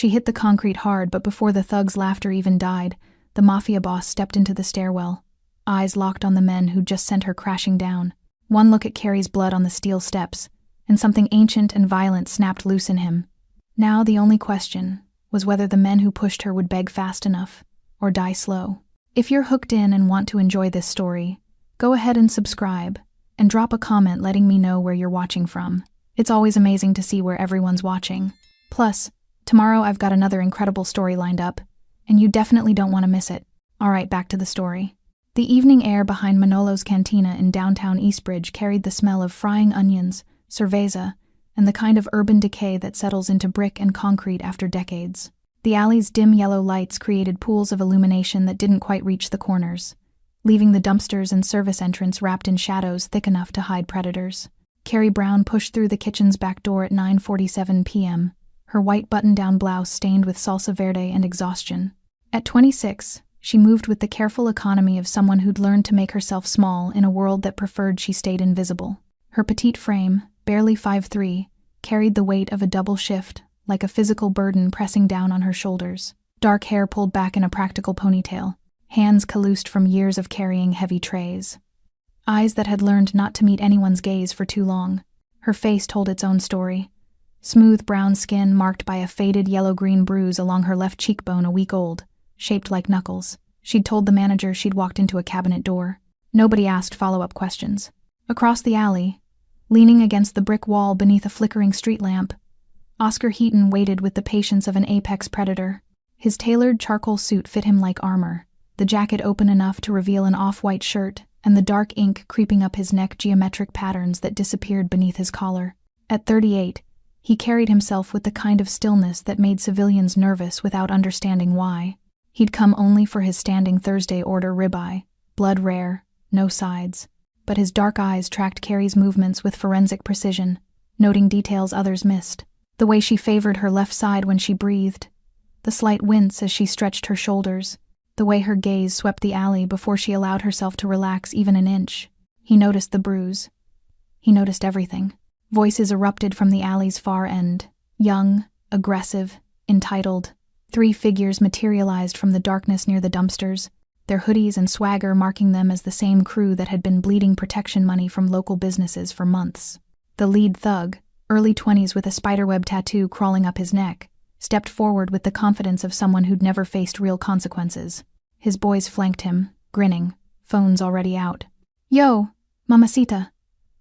She hit the concrete hard, but before the thug's laughter even died, the Mafia boss stepped into the stairwell, eyes locked on the men who'd just sent her crashing down. One look at Carrie's blood on the steel steps, and something ancient and violent snapped loose in him. Now the only question was whether the men who pushed her would beg fast enough, or die slow. If you're hooked in and want to enjoy this story, go ahead and subscribe, and drop a comment letting me know where you're watching from. It's always amazing to see where everyone's watching. Plus, tomorrow I've got another incredible story lined up, and you definitely don't want to miss it. Alright, back to the story. The evening air behind Manolo's Cantina in downtown Eastbridge carried the smell of frying onions, cerveza, and the kind of urban decay that settles into brick and concrete after decades. The alley's dim yellow lights created pools of illumination that didn't quite reach the corners, leaving the dumpsters and service entrance wrapped in shadows thick enough to hide predators. Carrie Brown pushed through the kitchen's back door at 9:47 p.m., her white button-down blouse stained with salsa verde and exhaustion. At 26, she moved with the careful economy of someone who'd learned to make herself small in a world that preferred she stayed invisible. Her petite frame, barely 5'3", carried the weight of a double shift, like a physical burden pressing down on her shoulders. Dark hair pulled back in a practical ponytail, hands calloused from years of carrying heavy trays. Eyes that had learned not to meet anyone's gaze for too long. Her face told its own story. Smooth brown skin marked by a faded yellow-green bruise along her left cheekbone a week old, shaped like knuckles. She'd told the manager she'd walked into a cabinet door. Nobody asked follow-up questions. Across the alley, leaning against the brick wall beneath a flickering street lamp, Oscar Heaton waited with the patience of an apex predator. His tailored charcoal suit fit him like armor, the jacket open enough to reveal an off-white shirt, and the dark ink creeping up his neck geometric patterns that disappeared beneath his collar. At 38, he carried himself with the kind of stillness that made civilians nervous without understanding why. He'd come only for his standing Thursday order ribeye, blood rare, no sides. But his dark eyes tracked Carrie's movements with forensic precision, noting details others missed. The way she favored her left side when she breathed, the slight wince as she stretched her shoulders, the way her gaze swept the alley before she allowed herself to relax even an inch. He noticed the bruise. He noticed everything. Voices erupted from the alley's far end. Young, aggressive, entitled. 3 figures materialized from the darkness near the dumpsters, their hoodies and swagger marking them as the same crew that had been bleeding protection money from local businesses for months. The lead thug, early 20s with a spiderweb tattoo crawling up his neck, stepped forward with the confidence of someone who'd never faced real consequences. His boys flanked him, grinning, phones already out. "Yo, mamacita,"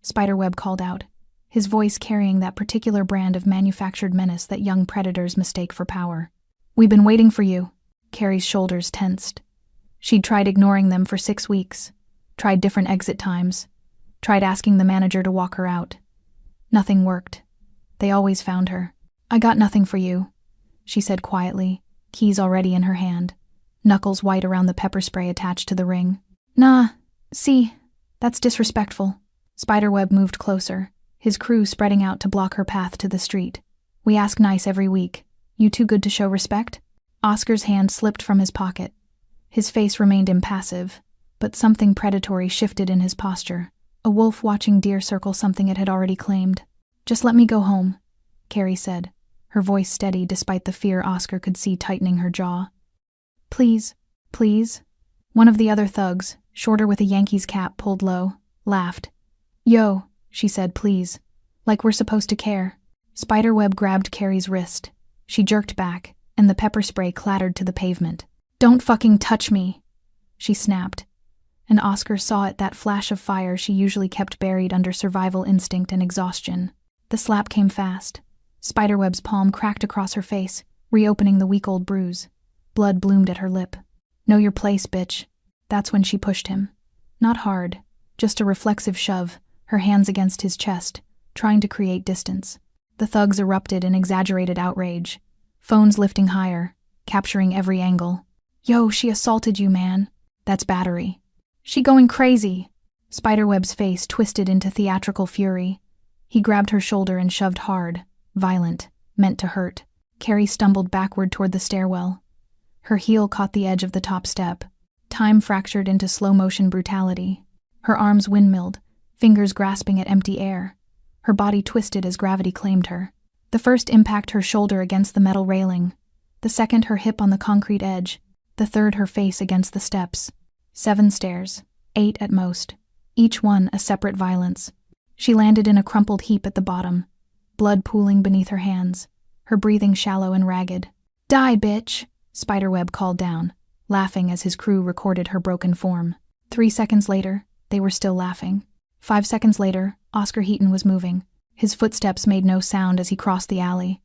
Spiderweb called out, his voice carrying that particular brand of manufactured menace that young predators mistake for power. "We've been waiting for you." Carrie's shoulders tensed. She'd tried ignoring them for 6 weeks, tried different exit times, tried asking the manager to walk her out. Nothing worked. They always found her. "I got nothing for you," she said quietly, keys already in her hand, knuckles white around the pepper spray attached to the ring. "Nah, see, that's disrespectful." Spiderweb moved closer, his crew spreading out to block her path to the street. "We ask nice every week. You too good to show respect?" Oscar's hand slipped from his pocket. His face remained impassive, but something predatory shifted in his posture, a wolf watching deer circle something it had already claimed. "Just let me go home," Carrie said, her voice steady despite the fear Oscar could see tightening her jaw. "Please, please." One of the other thugs, shorter with a Yankees cap pulled low, laughed. "Yo," she said, "please. Like we're supposed to care." Spiderweb grabbed Carrie's wrist. She jerked back, and the pepper spray clattered to the pavement. "Don't fucking touch me," she snapped, and Oscar saw it, that flash of fire she usually kept buried under survival instinct and exhaustion. The slap came fast. Spiderweb's palm cracked across her face, reopening the week-old bruise. Blood bloomed at her lip. "Know your place, bitch." That's when she pushed him. Not hard, just a reflexive shove, her hands against his chest, trying to create distance. The thugs erupted in exaggerated outrage, phones lifting higher, capturing every angle. "Yo, she assaulted you, man. That's battery." "She going crazy." Spiderweb's face twisted into theatrical fury. He grabbed her shoulder and shoved hard, violent, meant to hurt. Carrie stumbled backward toward the stairwell. Her heel caught the edge of the top step. Time fractured into slow-motion brutality. Her arms windmilled, fingers grasping at empty air. Her body twisted as gravity claimed her. The first impact her shoulder against the metal railing, The second her hip on the concrete edge, the third her face against the steps. 7 stairs, 8 at most, each one a separate violence. She landed in a crumpled heap at the bottom, blood pooling beneath her hands, her breathing shallow and ragged. "Die, bitch," Spiderweb called down, laughing as his crew recorded her broken form. 3 seconds later, they were still laughing. 5 seconds later, Oscar Heaton was moving. His footsteps made no sound as he crossed the alley,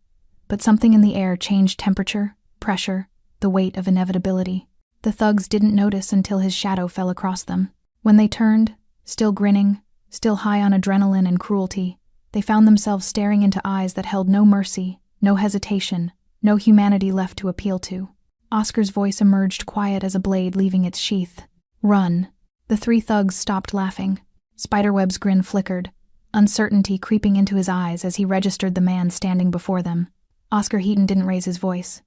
but something in the air changed temperature, pressure, the weight of inevitability. The thugs didn't notice until his shadow fell across them. When they turned, still grinning, still high on adrenaline and cruelty, they found themselves staring into eyes that held no mercy, no hesitation, no humanity left to appeal to. Oscar's voice emerged quiet as a blade leaving its sheath. "Run." The 3 thugs stopped laughing. Spiderweb's grin flickered, uncertainty creeping into his eyes as he registered the man standing before them. Oscar Heaton didn't raise his voice,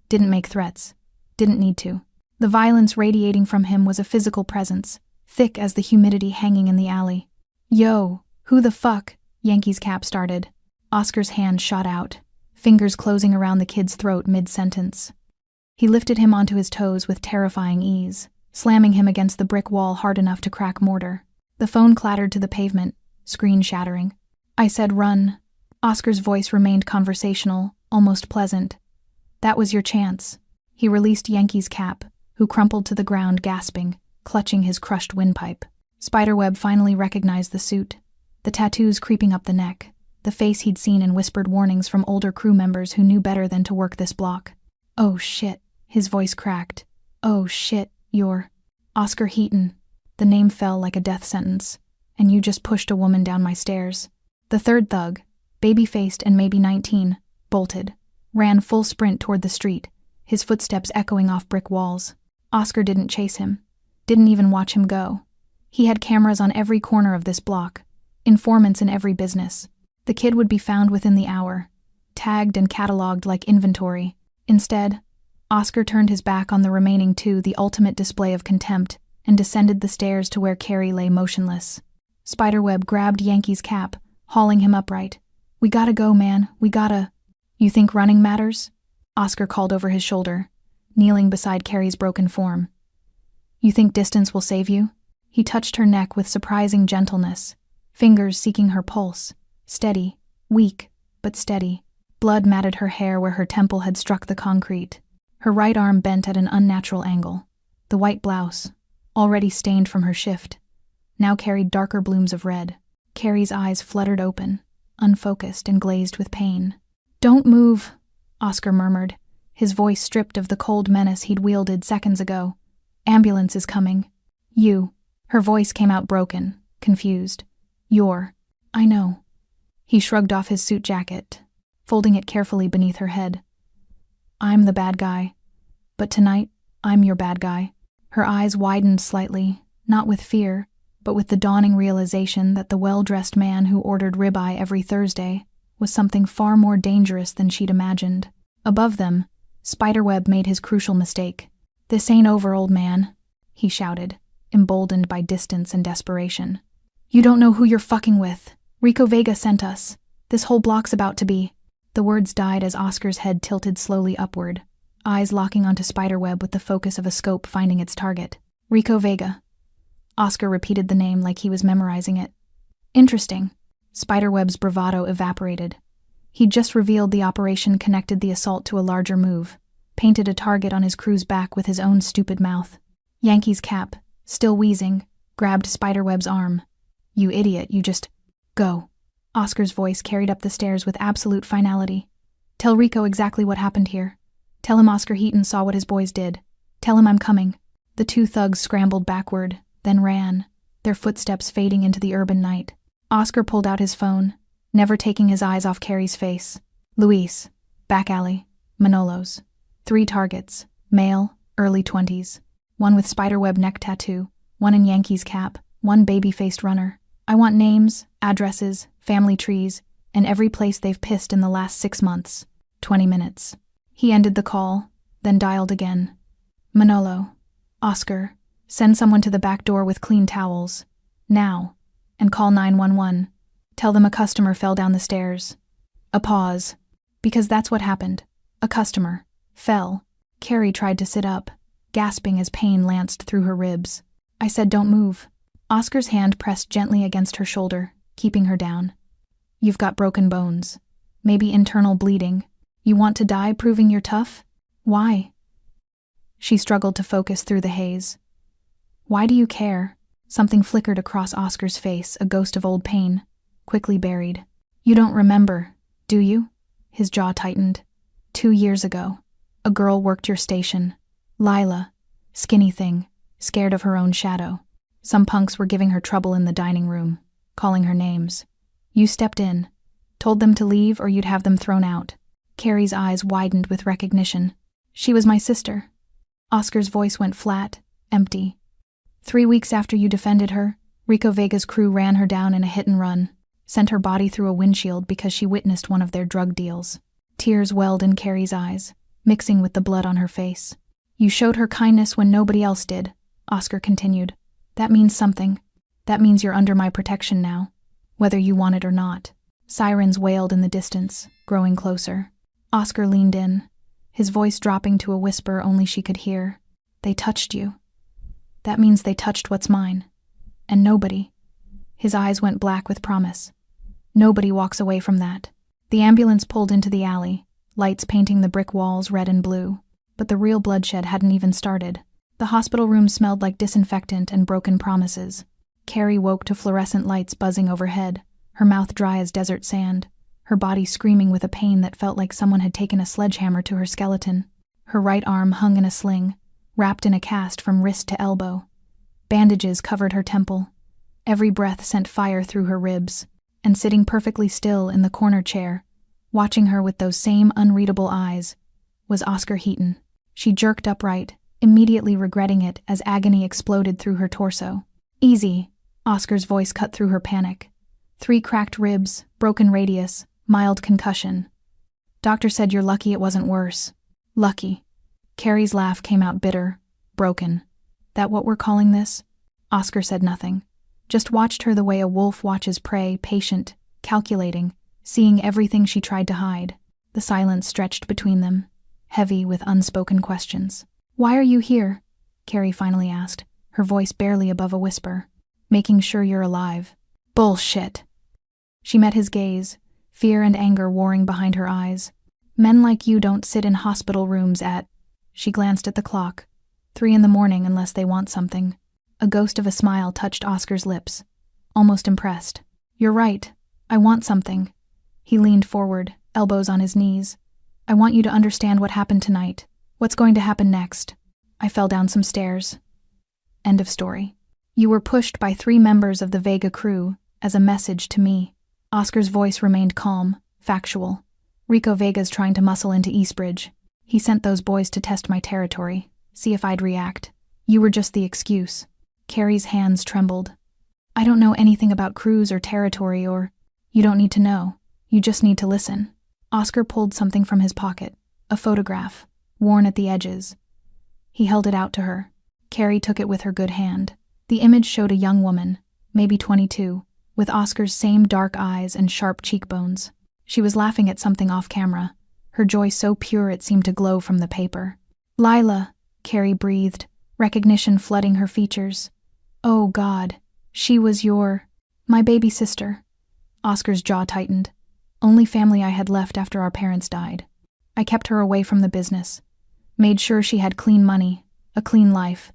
didn't make threats, didn't need to. The violence radiating from him was a physical presence, thick as the humidity hanging in the alley. "Yo, who the fuck?" Yankee's Cap started. Oscar's hand shot out, fingers closing around the kid's throat mid-sentence. He lifted him onto his toes with terrifying ease, slamming him against the brick wall hard enough to crack mortar. The phone clattered to the pavement, screen shattering. "I said run." Oscar's voice remained conversational, almost pleasant. "That was your chance." He released Yankee's Cap, who crumpled to the ground gasping, clutching his crushed windpipe. Spiderweb finally recognized the suit, the tattoos creeping up the neck, the face he'd seen in whispered warnings from older crew members who knew better than to work this block. "Oh shit," his voice cracked. "Oh shit, you're Oscar Heaton." The name fell like a death sentence. "And you just pushed a woman down my stairs." The third thug, baby-faced and maybe 19, bolted, ran full sprint toward the street, his footsteps echoing off brick walls. Oscar didn't chase him, didn't even watch him go. He had cameras on every corner of this block, informants in every business. The kid would be found within the hour, tagged and cataloged like inventory. Instead, Oscar turned his back on the remaining 2, the ultimate display of contempt, and descended the stairs to where Carrie lay motionless. Spiderweb grabbed Yankee's Cap, hauling him upright. "We gotta go, man, we gotta." "You think running matters?" Oscar called over his shoulder, kneeling beside Carrie's broken form. "You think distance will save you?" He touched her neck with surprising gentleness, fingers seeking her pulse, steady, weak, but steady. Blood matted her hair where her temple had struck the concrete. Her right arm bent at an unnatural angle. The white blouse, already stained from her shift, now carried darker blooms of red. Carrie's eyes fluttered open, unfocused and glazed with pain. "Don't move," Oscar murmured, his voice stripped of the cold menace he'd wielded seconds ago. "Ambulance is coming." "You." Her voice came out broken, confused. "You're." "I know." He shrugged off his suit jacket, folding it carefully beneath her head. "I'm the bad guy. But tonight, I'm your bad guy." Her eyes widened slightly, not with fear, but with the dawning realization that the well-dressed man who ordered ribeye every Thursday was something far more dangerous than she'd imagined. Above them, Spiderweb made his crucial mistake. "This ain't over, old man," he shouted, emboldened by distance and desperation. "You don't know who you're fucking with. Rico Vega sent us. This whole block's about to be." The words died as Oscar's head tilted slowly upward, eyes locking onto Spiderweb with the focus of a scope finding its target. "Rico Vega." Oscar repeated the name like he was memorizing it. "Interesting." Spiderweb's bravado evaporated. He'd just revealed the operation connected the assault to a larger move, painted a target on his crew's back with his own stupid mouth. Yankee's Cap, still wheezing, grabbed Spiderweb's arm. "You idiot, you just... go." Oscar's voice carried up the stairs with absolute finality. "Tell Rico exactly what happened here. Tell him Oscar Heaton saw what his boys did. Tell him I'm coming." The 2 thugs scrambled backward, then ran, their footsteps fading into the urban night. Oscar pulled out his phone, never taking his eyes off Carrie's face. "Luis, back alley, Manolo's. 3 targets, male, early 20s. 1 with spiderweb neck tattoo, 1 in Yankee's Cap, 1 baby-faced runner. I want names, addresses, family trees, and every place they've pissed in the last 6 months. 20 minutes. He ended the call, then dialed again. "Manolo, Oscar, send someone to the back door with clean towels. Now. And call 911. Tell them a customer fell down the stairs." A pause. "Because that's what happened. A customer. fell. Carrie tried to sit up, gasping as pain lanced through her ribs. I said, "Don't move." Oscar's hand pressed gently against her shoulder, keeping her down. "You've got broken bones. Maybe internal bleeding. You want to die proving you're tough? Why?" She struggled to focus through the haze. "Why do you care?" Something flickered across Oscar's face, a ghost of old pain, quickly buried. "You don't remember, do you?" His jaw tightened. 2 years ago, a girl worked your station. Lila, skinny thing, scared of her own shadow. Some punks were giving her trouble in the dining room, calling her names. You stepped in, told them to leave or you'd have them thrown out. Carrie's eyes widened with recognition. "She was my sister." Oscar's voice went flat, empty. 3 weeks after you defended her, Rico Vega's crew ran her down in a hit and run, sent her body through a windshield because she witnessed one of their drug deals. Tears welled in Carrie's eyes, mixing with the blood on her face. "You showed her kindness when nobody else did," Oscar continued. "That means something. That means you're under my protection now, whether you want it or not." Sirens wailed in the distance, growing closer. Oscar leaned in, his voice dropping to a whisper only she could hear. "They touched you. That means they touched what's mine. And nobody." His eyes went black with promise. "Nobody walks away from that." The ambulance pulled into the alley, lights painting the brick walls red and blue. But the real bloodshed hadn't even started. The hospital room smelled like disinfectant and broken promises. Carrie woke to fluorescent lights buzzing overhead, her mouth dry as desert sand, her body screaming with a pain that felt like someone had taken a sledgehammer to her skeleton. Her right arm hung in a sling, wrapped in a cast from wrist to elbow. Bandages covered her temple. Every breath sent fire through her ribs. And sitting perfectly still in the corner chair, watching her with those same unreadable eyes, was Oscar Heaton. She jerked upright, immediately regretting it as agony exploded through her torso. "Easy," Oscar's voice cut through her panic. 3 cracked ribs, broken radius, mild concussion. "Doctor said you're lucky it wasn't worse." "Lucky." Carrie's laugh came out bitter, broken. "That what we're calling this?" Oscar said nothing. Just watched her the way a wolf watches prey, patient, calculating, seeing everything she tried to hide. The silence stretched between them, heavy with unspoken questions. "Why are you here?" Carrie finally asked, her voice barely above a whisper. "Making sure you're alive." "Bullshit." She met his gaze, fear and anger warring behind her eyes. "Men like you don't sit in hospital rooms at..." She glanced at the clock. 3 in the morning unless they want something. A ghost of a smile touched Oscar's lips, almost impressed. "You're right. I want something." He leaned forward, elbows on his knees. "I want you to understand what happened tonight. What's going to happen next?" "I fell down some stairs." End of story. "You were pushed by 3 members of the Vega crew as a message to me." Oscar's voice remained calm, factual. "Rico Vega's trying to muscle into Eastbridge. He sent those boys to test my territory, see if I'd react. You were just the excuse." Carrie's hands trembled. "I don't know anything about crews or territory or..." "You don't need to know. You just need to listen." Oscar pulled something from his pocket, a photograph, worn at the edges. He held it out to her. Carrie took it with her good hand. The image showed a young woman, maybe 22, with Oscar's same dark eyes and sharp cheekbones. She was laughing at something off camera, her joy so pure it seemed to glow from the paper. "Lila," Carrie breathed, recognition flooding her features. "Oh God, she was my baby sister." Oscar's jaw tightened. "Only family I had left after our parents died. I kept her away from the business. Made sure she had clean money, a clean life.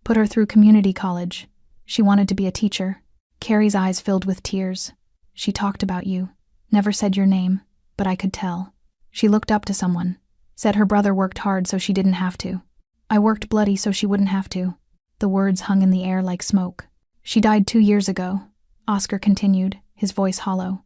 Put her through community college. She wanted to be a teacher." Carrie's eyes filled with tears. "She talked about you. Never said your name, but I could tell. She looked up to someone. Said her brother worked hard so she didn't have to. I worked bloody so she wouldn't have to." The words hung in the air like smoke. "She died 2 years ago," Oscar continued, his voice hollow.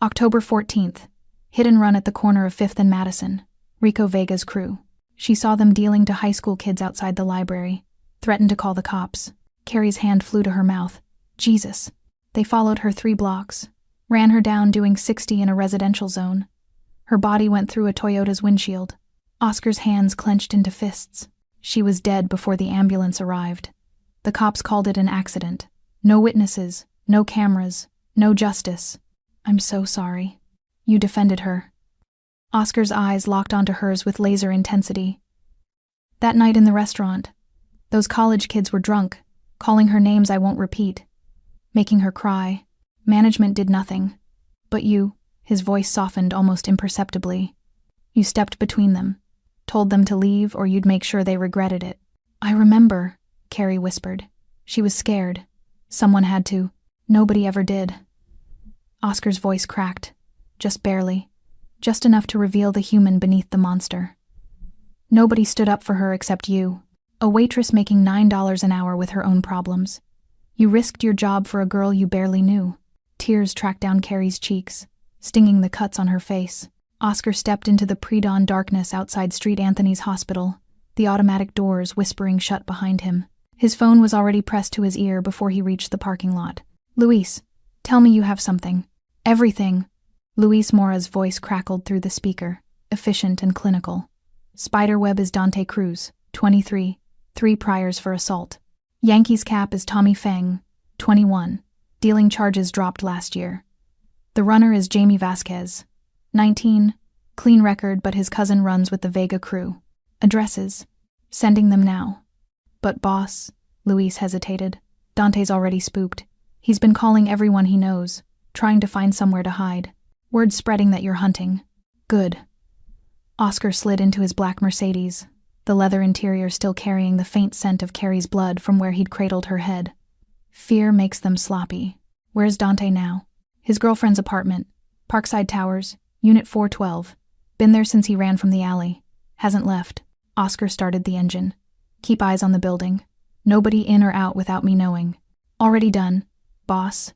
"October 14th. Hit and run at the corner of 5th and Madison. Rico Vega's crew. She saw them dealing to high school kids outside the library. Threatened to call the cops." Carrie's hand flew to her mouth. "Jesus." They followed her 3 blocks. Ran her down doing 60 in a residential zone. Her body went through a Toyota's windshield. Oscar's hands clenched into fists. She was dead before the ambulance arrived. The cops called it an accident. No witnesses, no cameras, no justice. "I'm so sorry." "You defended her." Oscar's eyes locked onto hers with laser intensity. That night in the restaurant, those college kids were drunk, calling her names I won't repeat, making her cry. Management did nothing. But you, his voice softened almost imperceptibly. You stepped between them, told them to leave or you'd make sure they regretted it. I remember, Carrie whispered. She was scared. Someone had to. Nobody ever did. Oscar's voice cracked, just barely, just enough to reveal the human beneath the monster. Nobody stood up for her except you, a waitress making $9 an hour with her own problems. You risked your job for a girl you barely knew. Tears tracked down Carrie's cheeks, stinging the cuts on her face. Oscar stepped into the pre-dawn darkness outside St. Anthony's Hospital, the automatic doors whispering shut behind him. His phone was already pressed to his ear before he reached the parking lot. Luis, tell me you have something. Everything. Luis Mora's voice crackled through the speaker, efficient and clinical. Spiderweb is Dante Cruz, 23, 3 priors for assault. Yankees cap is Tommy Feng, 21, dealing charges dropped last year. The runner is Jamie Vasquez, 19, clean record but his cousin runs with the Vega crew. Addresses. Sending them now. But boss, Luis hesitated. Dante's already spooked. He's been calling everyone he knows, trying to find somewhere to hide. Word spreading that you're hunting. Good. Oscar slid into his black Mercedes, the leather interior still carrying the faint scent of Carrie's blood from where he'd cradled her head. Fear makes them sloppy. Where's Dante now? His girlfriend's apartment. Parkside Towers, Unit 412. Been there since he ran from the alley. Hasn't left. Oscar started the engine. Keep eyes on the building. Nobody in or out without me knowing. Already done. Boss.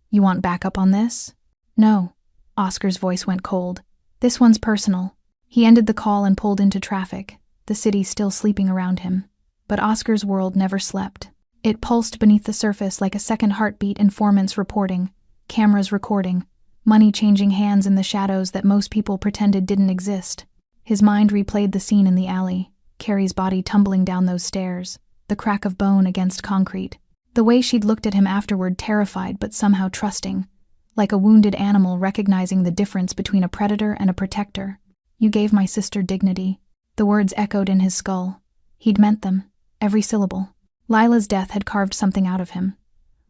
You want backup on this? No. Oscar's voice went cold. This one's personal. He ended the call and pulled into traffic, the city still sleeping around him. But Oscar's world never slept. It pulsed beneath the surface like a second heartbeat, informants reporting, cameras recording, money changing hands in the shadows that most people pretended didn't exist. His mind replayed the scene in the alley, Carrie's body tumbling down those stairs, the crack of bone against concrete. The way she'd looked at him afterward, terrified but somehow trusting, like a wounded animal recognizing the difference between a predator and a protector. You gave my sister dignity. The words echoed in his skull. He'd meant them, every syllable. Lila's death had carved something out of him,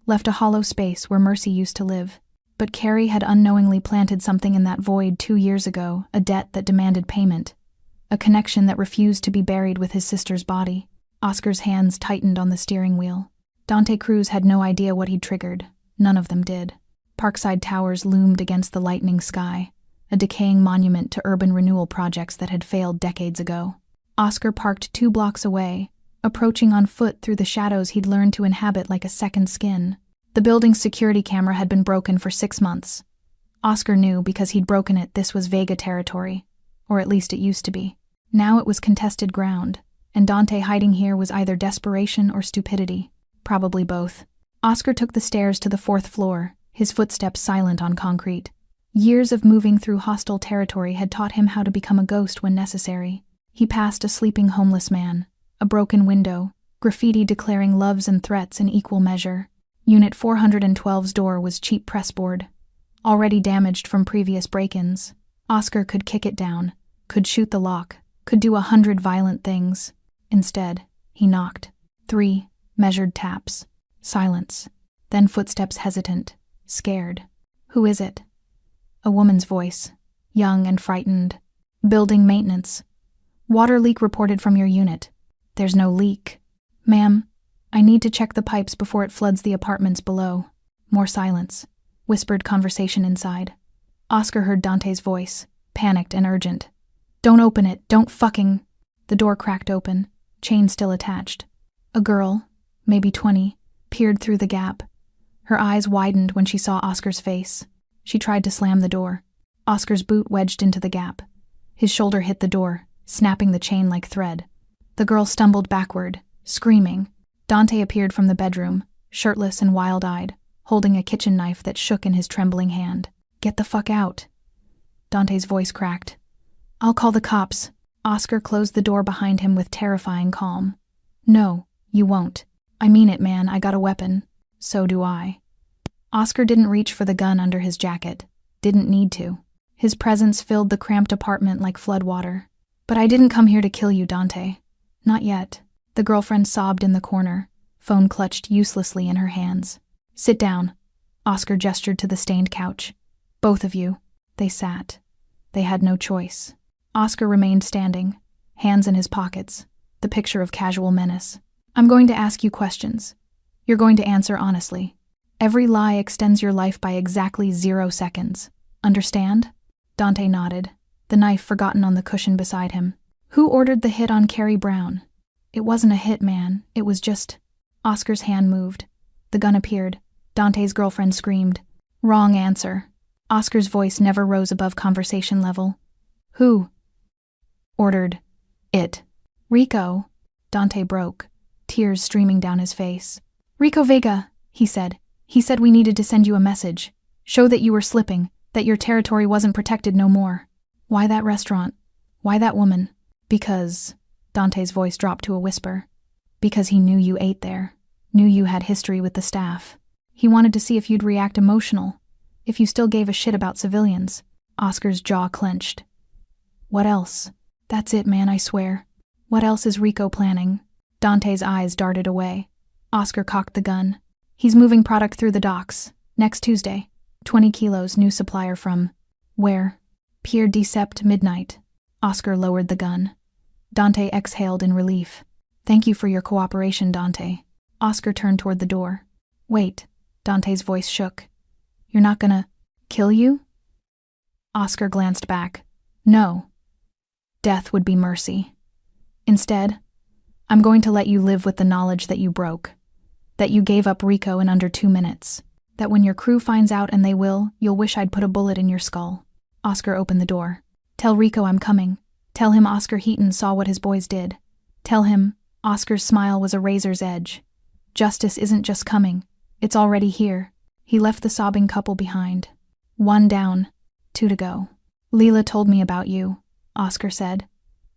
left a hollow space where Mercy used to live. But Carrie had unknowingly planted something in that void 2 years ago, a debt that demanded payment, a connection that refused to be buried with his sister's body. Oscar's hands tightened on the steering wheel. Dante Cruz had no idea what he'd triggered. None of them did. Parkside Towers loomed against the lightening sky, a decaying monument to urban renewal projects that had failed decades ago. Oscar parked 2 blocks away, approaching on foot through the shadows he'd learned to inhabit like a second skin. The building's security camera had been broken for 6 months. Oscar knew because he'd broken it this was Vega territory, or at least it used to be. Now it was contested ground, and Dante hiding here was either desperation or stupidity. Probably both. Oscar took the stairs to the 4th floor, his footsteps silent on concrete. Years of moving through hostile territory had taught him how to become a ghost when necessary. He passed a sleeping homeless man, a broken window, graffiti declaring loves and threats in equal measure. Unit 412's door was cheap pressboard, already damaged from previous break-ins. Oscar could kick it down, could shoot the lock, could do 100 violent things. Instead, he knocked. 3 measured taps. Silence. Then footsteps hesitant, scared. Who is it? A woman's voice, young and frightened. Building maintenance. Water leak reported from your unit. There's no leak. Ma'am, I need to check the pipes before it floods the apartments below. More silence. Whispered conversation inside. Oscar heard Dante's voice, panicked and urgent. Don't open it, don't fucking... The door cracked open, chain still attached. A girl, maybe 20, peered through the gap. Her eyes widened when she saw Oscar's face. She tried to slam the door. Oscar's boot wedged into the gap. His shoulder hit the door, snapping the chain like thread. The girl stumbled backward, screaming. Dante appeared from the bedroom, shirtless and wild-eyed, holding a kitchen knife that shook in his trembling hand. Get the fuck out. Dante's voice cracked. I'll call the cops. Oscar closed the door behind him with terrifying calm. No, you won't. I mean it, man, I got a weapon. So do I. Oscar didn't reach for the gun under his jacket. Didn't need to. His presence filled the cramped apartment like floodwater. "But I didn't come here to kill you, Dante. Not yet." The girlfriend sobbed in the corner, phone clutched uselessly in her hands. "Sit down." Oscar gestured to the stained couch. "Both of you." They sat. They had no choice. Oscar remained standing, hands in his pockets, the picture of casual menace. "I'm going to ask you questions. You're going to answer honestly. Every lie extends your life by exactly 0 seconds. Understand?" Dante nodded, the knife forgotten on the cushion beside him. "Who ordered the hit on Carrie Brown?" "It wasn't a hit, man. It was just—" Oscar's hand moved. The gun appeared. Dante's girlfriend screamed. "Wrong answer." Oscar's voice never rose above conversation level. "Who ordered it?" "Rico." Dante broke, tears streaming down his face. "Rico Vega," he said. "He said we needed to send you a message. Show that you were slipping, that your territory wasn't protected no more." "Why that restaurant? Why that woman?" "Because," Dante's voice dropped to a whisper, "because he knew you ate there, knew you had history with the staff. He wanted to see if you'd react emotional, if you still gave a shit about civilians." Oscar's jaw clenched. "What else?" "That's it, man, I swear." "What else is Rico planning?" Dante's eyes darted away. Oscar cocked the gun. "He's moving product through the docks. Next Tuesday. 20 kilos, new supplier from—" "Where?" "Pier di Sept, midnight." Oscar lowered the gun. Dante exhaled in relief. "Thank you for your cooperation, Dante." Oscar turned toward the door. "Wait." Dante's voice shook. "You're not gonna kill you?" Oscar glanced back. "No. Death would be mercy. Instead, I'm going to let you live with the knowledge that you broke. That you gave up Rico in under 2 minutes. That when your crew finds out, and they will, you'll wish I'd put a bullet in your skull." Oscar opened the door. "Tell Rico I'm coming. Tell him Oscar Heaton saw what his boys did. Tell him," Oscar's smile was a razor's edge, "justice isn't just coming. It's already here." He left the sobbing couple behind. 1 down, 2 to go. "Leela told me about you," Oscar said.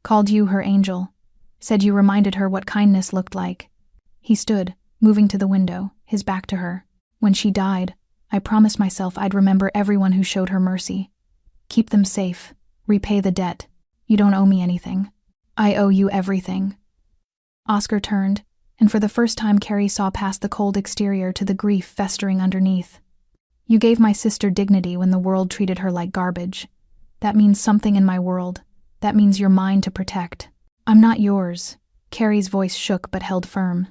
"Called you her angel. Said you reminded her what kindness looked like." He stood, moving to the window, his back to her. "When she died, I promised myself I'd remember everyone who showed her mercy. Keep them safe. Repay the debt. You don't owe me anything. I owe you everything." Oscar turned, and for the first time Carrie saw past the cold exterior to the grief festering underneath. "You gave my sister dignity when the world treated her like garbage. That means something in my world. That means you're mine to protect." "I'm not yours." Carrie's voice shook but held firm.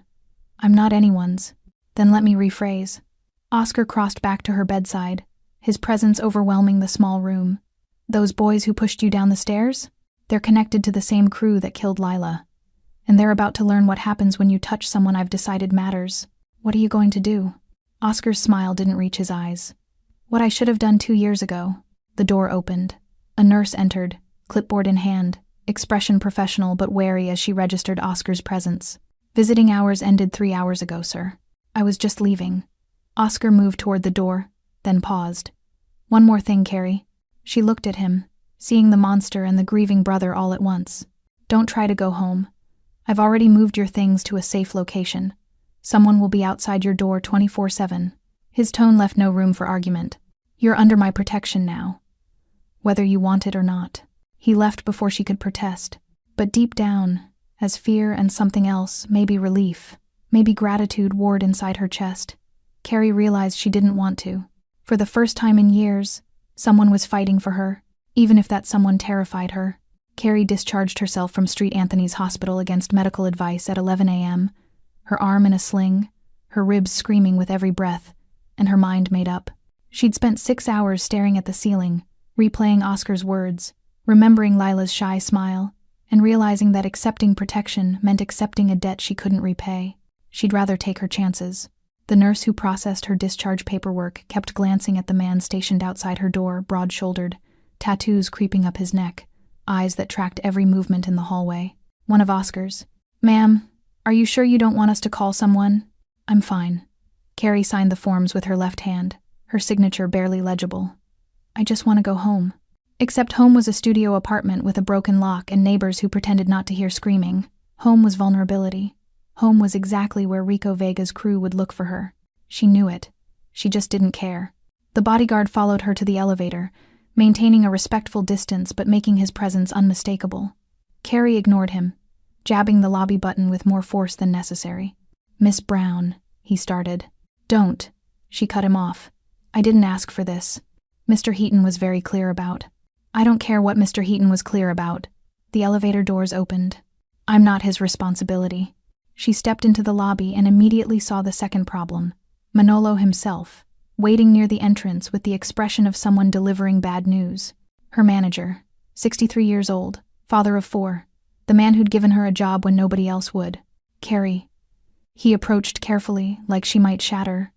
"I'm not anyone's." "Then let me rephrase." Oscar crossed back to her bedside, his presence overwhelming the small room. "Those boys who pushed you down the stairs? They're connected to the same crew that killed Lila. And they're about to learn what happens when you touch someone I've decided matters. What are you going to do?" Oscar's smile didn't reach his eyes. "What I should have done 2 years ago." The door opened. A nurse entered, clipboard in hand, expression professional but wary as she registered Oscar's presence. "Visiting hours ended 3 hours ago, sir. I was just leaving." Oscar moved toward the door, then paused. "One more thing, Carrie." She looked at him, seeing the monster and the grieving brother all at once. "Don't try to go home. I've already moved your things to a safe location. Someone will be outside your door 24/7. His tone left no room for argument. "You're under my protection now. Whether you want it or not." He left before she could protest. But deep down, as fear and something else, maybe relief, maybe gratitude warred inside her chest, Carrie realized she didn't want to. For the first time in years, someone was fighting for her, even if that someone terrified her. Carrie discharged herself from St. Anthony's Hospital against medical advice at 11 a.m., her arm in a sling, her ribs screaming with every breath, and her mind made up. She'd spent 6 hours staring at the ceiling, replaying Oscar's words, remembering Lila's shy smile, and realizing that accepting protection meant accepting a debt she couldn't repay. She'd rather take her chances. The nurse who processed her discharge paperwork kept glancing at the man stationed outside her door, broad-shouldered, tattoos creeping up his neck, eyes that tracked every movement in the hallway. One of Oscar's. "Ma'am, are you sure you don't want us to call someone?" "I'm fine." Carrie signed the forms with her left hand, her signature barely legible. "I just want to go home." Except home was a studio apartment with a broken lock and neighbors who pretended not to hear screaming. Home was vulnerability. Home was exactly where Rico Vega's crew would look for her. She knew it. She just didn't care. The bodyguard followed her to the elevator, maintaining a respectful distance but making his presence unmistakable. Carrie ignored him, jabbing the lobby button with more force than necessary. "Miss Brown," he started. "Don't," she cut him off. "I didn't ask for this. Mr. Heaton was very clear about." "I don't care what Mr. Heaton was clear about." The elevator doors opened. "I'm not his responsibility." She stepped into the lobby and immediately saw the second problem. Manolo himself, waiting near the entrance with the expression of someone delivering bad news. Her manager, 63 years old, father of 4, the man who'd given her a job when nobody else would. "Carrie." He approached carefully, like she might shatter.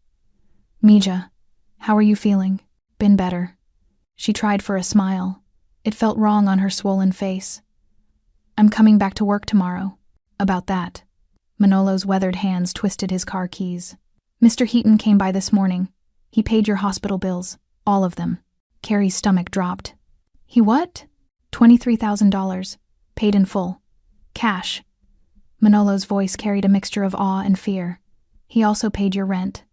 "Mija, how are you feeling?" "Been better." She tried for a smile. It felt wrong on her swollen face. "I'm coming back to work tomorrow." "About that." Manolo's weathered hands twisted his car keys. "Mr. Heaton came by this morning. He paid your hospital bills, all of them." Carrie's stomach dropped. "He what?" $23,000, paid in full. Cash. Manolo's voice carried a mixture of awe and fear. "He also paid your rent.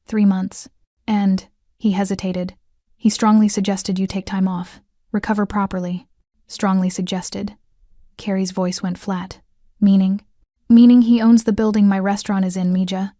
3 months. And," he hesitated, "he strongly suggested you take time off. Recover properly." "Strongly suggested." Carrie's voice went flat. "Meaning?" "Meaning he owns the building my restaurant is in, Mija.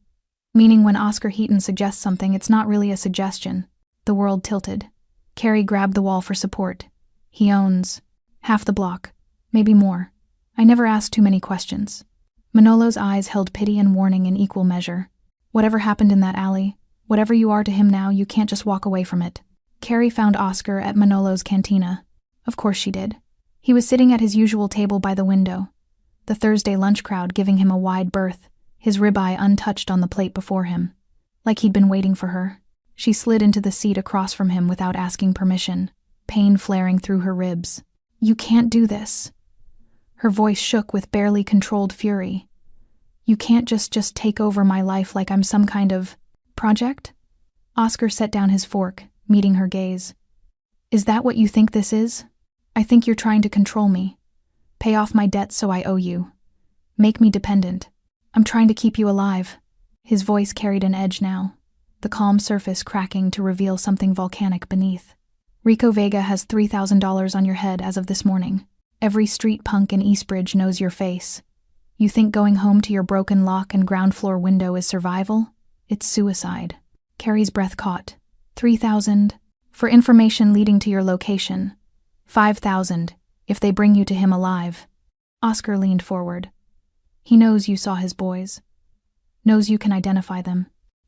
Meaning when Oscar Heaton suggests something, it's not really a suggestion." The world tilted. Carrie grabbed the wall for support. "He owns half the block, maybe more. I never asked too many questions." Manolo's eyes held pity and warning in equal measure. "Whatever happened in that alley, whatever you are to him now, you can't just walk away from it." Carrie found Oscar at Manolo's cantina. Of course she did. He was sitting at his usual table by the window, the Thursday lunch crowd giving him a wide berth, his ribeye untouched on the plate before him. Like he'd been waiting for her. She slid into the seat across from him without asking permission, pain flaring through her ribs. "You can't do this." Her voice shook with barely controlled fury. "You can't just take over my life like I'm some kind of project?" Oscar set down his fork, meeting her gaze. "Is that what you think this is? I think you're trying to control me. Pay off my debts so I owe you. Make me dependent. I'm trying to keep you alive." His voice carried an edge now, the calm surface cracking to reveal something volcanic beneath. "Rico Vega has $3,000 on your head as of this morning. Every street punk in Eastbridge knows your face. You think going home to your broken lock and ground floor window is survival? It's suicide." Carrie's breath caught. 3,000 for information leading to your location. 5,000 if they bring you to him alive. Oscar leaned forward. "He knows you saw his boys. Knows you can identify them.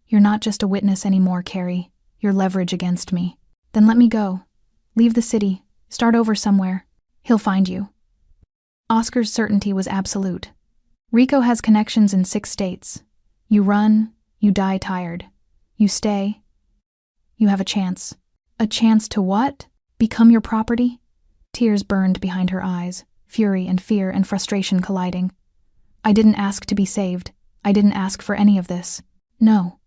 You're not just a witness anymore, Carrie. You're leverage against me. Then let me go. Leave the city. Start over somewhere. He'll find you." Oscar's certainty was absolute. Rico has connections in 6 states. You run, you die tired. You stay, you have a chance. A chance to what? Become your property? Tears burned behind her eyes, fury and fear and frustration colliding. "I didn't ask to be saved. I didn't ask for any of this. No."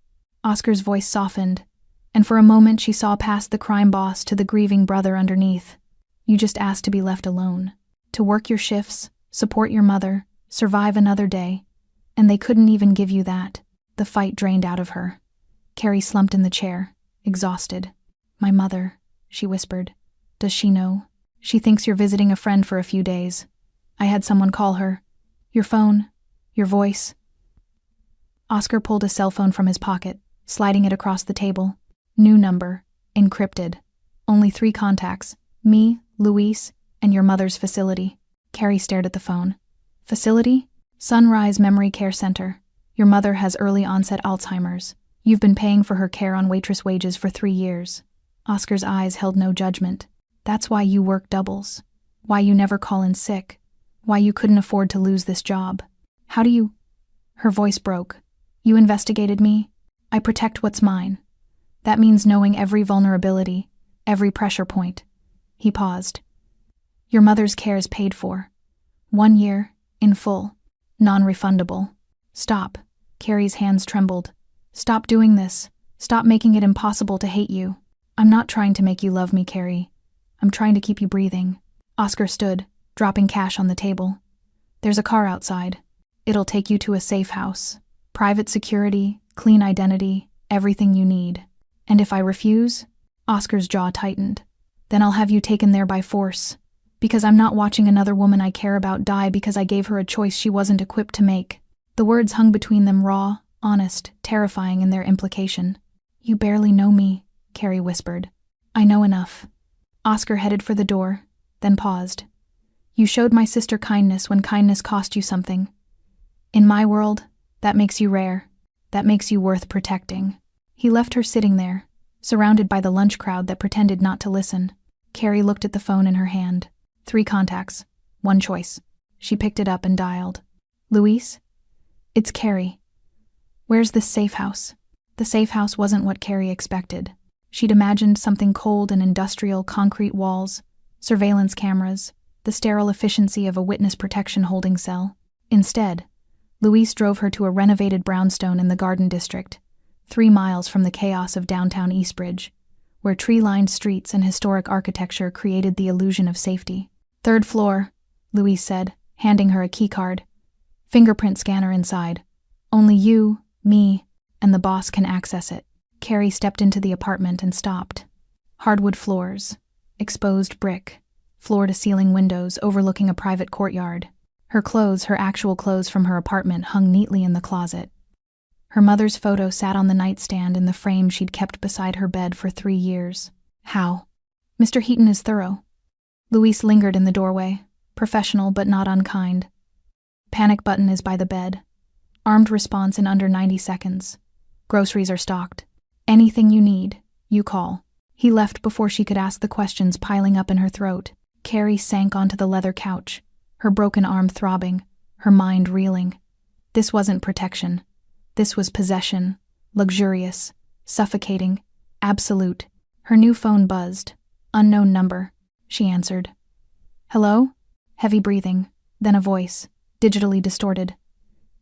Oscar's voice softened, and for a moment she saw past the crime boss to the grieving brother underneath. "You just asked to be left alone. To work your shifts, support your mother, survive another day. And they couldn't even give you that." The fight drained out of her. Carrie slumped in the chair, exhausted. "My mother," she whispered. "Does she know? She thinks you're visiting a friend for a few days. I had someone call her. Your phone, your voice." Oscar pulled a cell phone from his pocket, sliding it across the table. New number, encrypted. Only 3 contacts, me, Luis, and your mother's facility. Carrie stared at the phone. "Facility? Sunrise Memory Care Center. Your mother has early onset Alzheimer's. You've been paying for her care on waitress wages for 3 years. Oscar's eyes held no judgment. "That's why you work doubles. Why you never call in sick. Why you couldn't afford to lose this job. How do you—" Her voice broke. "You investigated me. I protect what's mine. That means knowing every vulnerability, every pressure point." He paused. "Your mother's care is paid for. 1 year, in full. Non-refundable." "Stop." Carrie's hands trembled. "Stop doing this. Stop making it impossible to hate you. I'm not trying to make you love me, Carrie. I'm trying to keep you breathing." Oscar stood, dropping cash on the table. "There's a car outside. It'll take you to a safe house. Private security, clean identity, everything you need. And if I refuse?" Oscar's jaw tightened. Then I'll have you taken there by force. Because I'm not watching another woman I care about die because I gave her a choice she wasn't equipped to make." The words hung between them, raw, honest, terrifying in their implication. "You barely know me," Carrie whispered. "I know enough." Oscar headed for the door, then paused. "You showed my sister kindness when kindness cost you something. In my world, that makes you rare. That makes you worth protecting." He left her sitting there, surrounded by the lunch crowd that pretended not to listen. Carrie looked at the phone in her hand. 3 contacts, 1 choice. She picked it up and dialed. "Luis? It's Carrie. Where's this safe house?" The safe house wasn't what Carrie expected. She'd imagined something cold and industrial, concrete walls, surveillance cameras, the sterile efficiency of a witness protection holding cell. Instead, Luis drove her to a renovated brownstone in the Garden District, 3 miles from the chaos of downtown Eastbridge, where tree-lined streets and historic architecture created the illusion of safety. "3rd floor," Luis said, handing her a keycard. "Fingerprint scanner inside. Only you, me, and the boss can access it." Carrie stepped into the apartment and stopped. Hardwood floors, exposed brick, floor-to-ceiling windows overlooking a private courtyard. Her clothes, her actual clothes from her apartment, hung neatly in the closet. Her mother's photo sat on the nightstand in the frame she'd kept beside her bed for 3 years. "How?" "Mr. Heaton is thorough." Luis lingered in the doorway, professional but not unkind. "Panic button is by the bed. Armed response in under 90 seconds. Groceries are stocked. Anything you need, you call." He left before she could ask the questions piling up in her throat. Carrie sank onto the leather couch, her broken arm throbbing, her mind reeling. This wasn't protection. This was possession, luxurious, suffocating, absolute. Her new phone buzzed. Unknown number. She answered. "Hello?" Heavy breathing, then a voice, digitally distorted.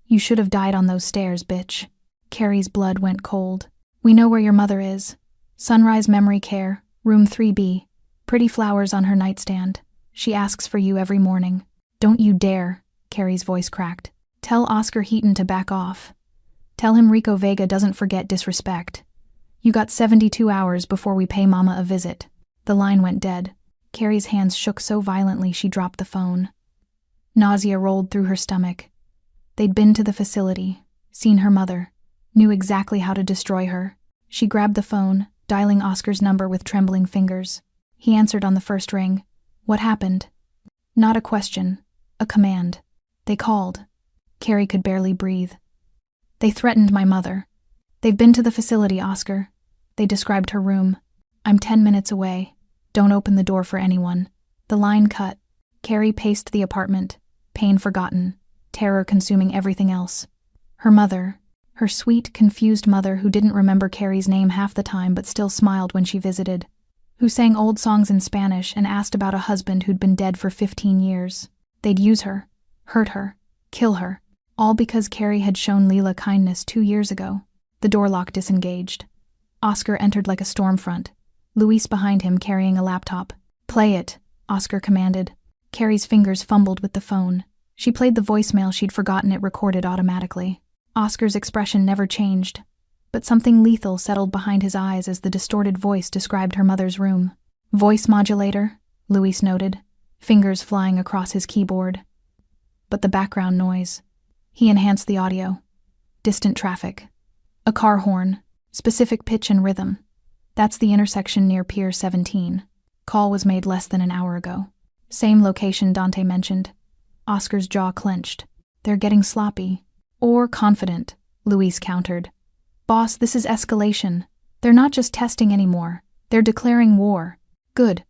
"You should have died on those stairs, bitch." Carrie's blood went cold. "We know where your mother is. Sunrise Memory Care, room 3B. Pretty flowers on her nightstand. She asks for you every morning." "Don't you dare," Carrie's voice cracked. "Tell Oscar Heaton to back off. Tell him Rico Vega doesn't forget disrespect. You got 72 hours before we pay Mama a visit." The line went dead. Carrie's hands shook so violently she dropped the phone. Nausea rolled through her stomach. They'd been to the facility, seen her mother, knew exactly how to destroy her. She grabbed the phone, dialing Oscar's number with trembling fingers. He answered on the first ring. "What happened?" Not a question, a command. "They called." Carrie could barely breathe. "They threatened my mother. They've been to the facility, Oscar." They described her room. "I'm 10 minutes away. Don't open the door for anyone." The line cut. Carrie paced the apartment, pain forgotten, terror consuming everything else. Her mother, her sweet, confused mother who didn't remember Carrie's name half the time but still smiled when she visited, who sang old songs in Spanish and asked about a husband who'd been dead for 15 years. They'd use her, hurt her, kill her, all because Carrie had shown Leela kindness 2 years ago. The door lock disengaged. Oscar entered like a storm front, Luis behind him carrying a laptop. "Play it," Oscar commanded. Carrie's fingers fumbled with the phone. She played the voicemail she'd forgotten it recorded automatically. Oscar's expression never changed, but something lethal settled behind his eyes as the distorted voice described her mother's room. "Voice modulator," Luis noted, fingers flying across his keyboard. But the background noise. He enhanced the audio. Distant traffic. A car horn. Specific pitch and rhythm. "That's the intersection near Pier 17. Call was made less than an hour ago." Same location Dante mentioned. Oscar's jaw clenched. "They're getting sloppy." "Or confident," Luis countered. "Boss, this is escalation. They're not just testing anymore. They're declaring war." "Good."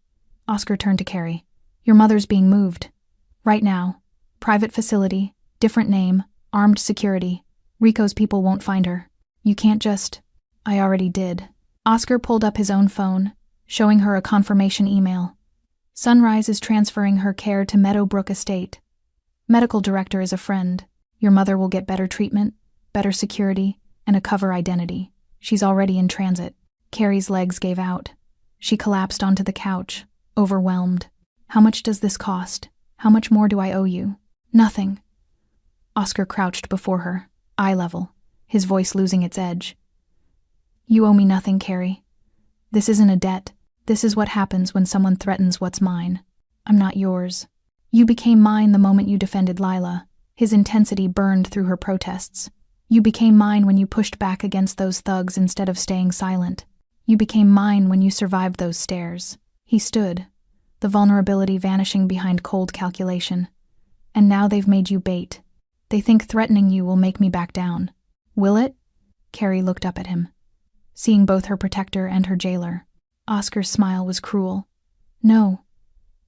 Oscar turned to Carrie. "Your mother's being moved. Right now. Private facility, different name, armed security. Rico's people won't find her. You can't just—" "I already did." Oscar pulled up his own phone, showing her a confirmation email. "Sunrise is transferring her care to Meadowbrook Estate. Medical director is a friend. Your mother will get better treatment, better security, and a cover identity. She's already in transit." Carrie's legs gave out. She collapsed onto the couch, overwhelmed. "How much does this cost? How much more do I owe you?" "Nothing." Oscar crouched before her, eye level, his voice losing its edge. "You owe me nothing, Carrie. This isn't a debt. This is what happens when someone threatens what's mine. I'm not yours. You became mine the moment you defended Lila. His intensity burned through her protests. You became mine when you pushed back against those thugs instead of staying silent. You became mine when you survived those stares. He stood, the vulnerability vanishing behind cold calculation. And now they've made you bait. They think threatening you will make me back down. Will it? Carrie looked up at him, seeing both her protector and her jailer. Oscar's smile was cruel. No.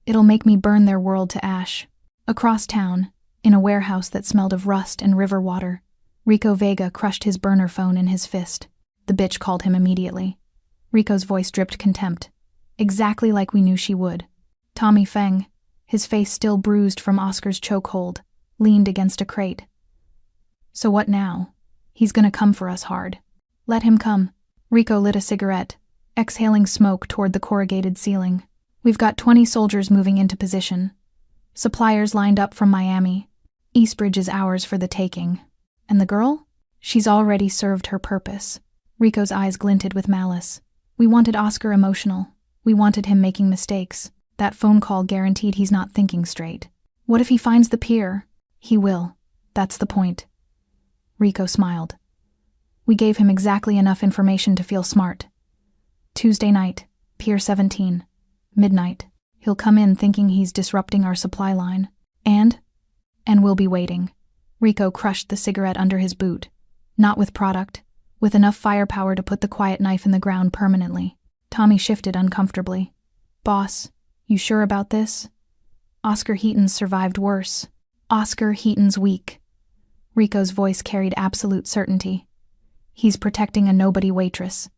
It'll make me burn their world to ash. Across town, in a warehouse that smelled of rust and river water, Rico Vega crushed his burner phone in his fist. The bitch called him immediately. Rico's voice dripped contempt, exactly like we knew she would. Tommy Feng, his face still bruised from Oscar's chokehold, leaned against a crate. So what now? He's gonna come for us hard. Let him come. Rico lit a cigarette, exhaling smoke toward the corrugated ceiling. We've got 20 soldiers moving into position. Suppliers lined up from Miami. Eastbridge is ours for the taking. And the girl? She's already served her purpose. Rico's eyes glinted with malice. We wanted Oscar emotional. We wanted him making mistakes. That phone call guaranteed he's not thinking straight. What if he finds the pier? He will. That's the point. Rico smiled. We gave him exactly enough information to feel smart. Tuesday night, Pier 17. Midnight. He'll come in thinking he's disrupting our supply line. And we'll be waiting. Rico crushed the cigarette under his boot. Not with product, with enough firepower to put the quiet knife in the ground permanently. Tommy shifted uncomfortably. Boss, you sure about this? Oscar Heaton's survived worse. Oscar Heaton's weak. Rico's voice carried absolute certainty. He's protecting a nobody waitress.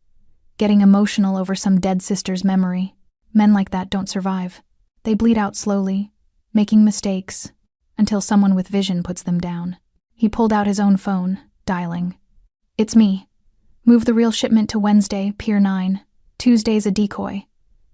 Getting emotional over some dead sister's memory. Men like that don't survive. They bleed out slowly, making mistakes, until someone with vision puts them down. He pulled out his own phone, dialing. It's me. Move the real shipment to Wednesday, Pier 9. Tuesday's a decoy.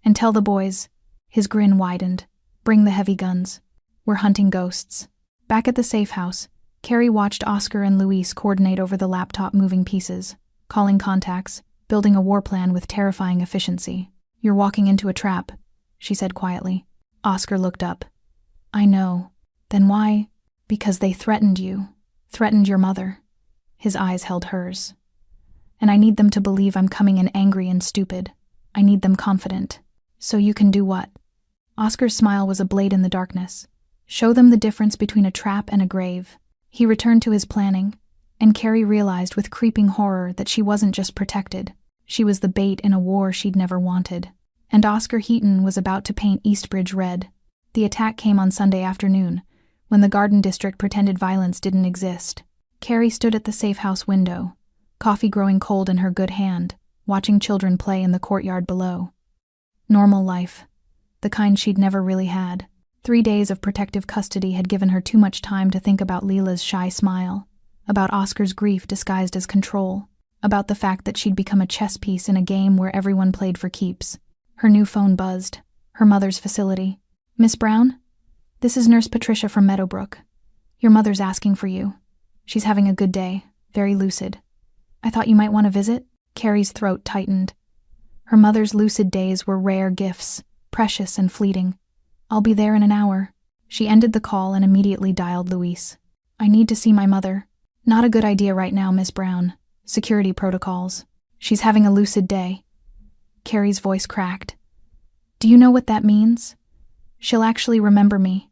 And tell the boys. His grin widened. Bring the heavy guns. We're hunting ghosts. Back at the safe house, Carrie watched Oscar and Luis coordinate over the laptop moving pieces, calling contacts, building a war plan with terrifying efficiency. You're walking into a trap, she said quietly. Oscar looked up. I know. Then why? Because they threatened you. Threatened your mother. His eyes held hers. And I need them to believe I'm coming in angry and stupid. I need them confident. So you can do what? Oscar's smile was a blade in the darkness. Show them the difference between a trap and a grave. He returned to his planning, and Carrie realized with creeping horror that she wasn't just protected. She was the bait in a war she'd never wanted. And Oscar Heaton was about to paint Eastbridge red. The attack came on Sunday afternoon, when the Garden District pretended violence didn't exist. Carrie stood at the safe house window, coffee growing cold in her good hand, watching children play in the courtyard below. Normal life. The kind she'd never really had. 3 days of protective custody had given her too much time to think about Leela's shy smile, about Oscar's grief disguised as control, about the fact that she'd become a chess piece in a game where everyone played for keeps. Her new phone buzzed. Her mother's facility. Miss Brown? This is Nurse Patricia from Meadowbrook. Your mother's asking for you. She's having a good day, very lucid. I thought you might want to visit? Carrie's throat tightened. Her mother's lucid days were rare gifts, precious and fleeting. I'll be there in an hour. She ended the call and immediately dialed Luis. I need to see my mother. Not a good idea right now, Miss Brown. Security protocols. She's having a lucid day. Carrie's voice cracked. Do you know what that means? She'll actually remember me.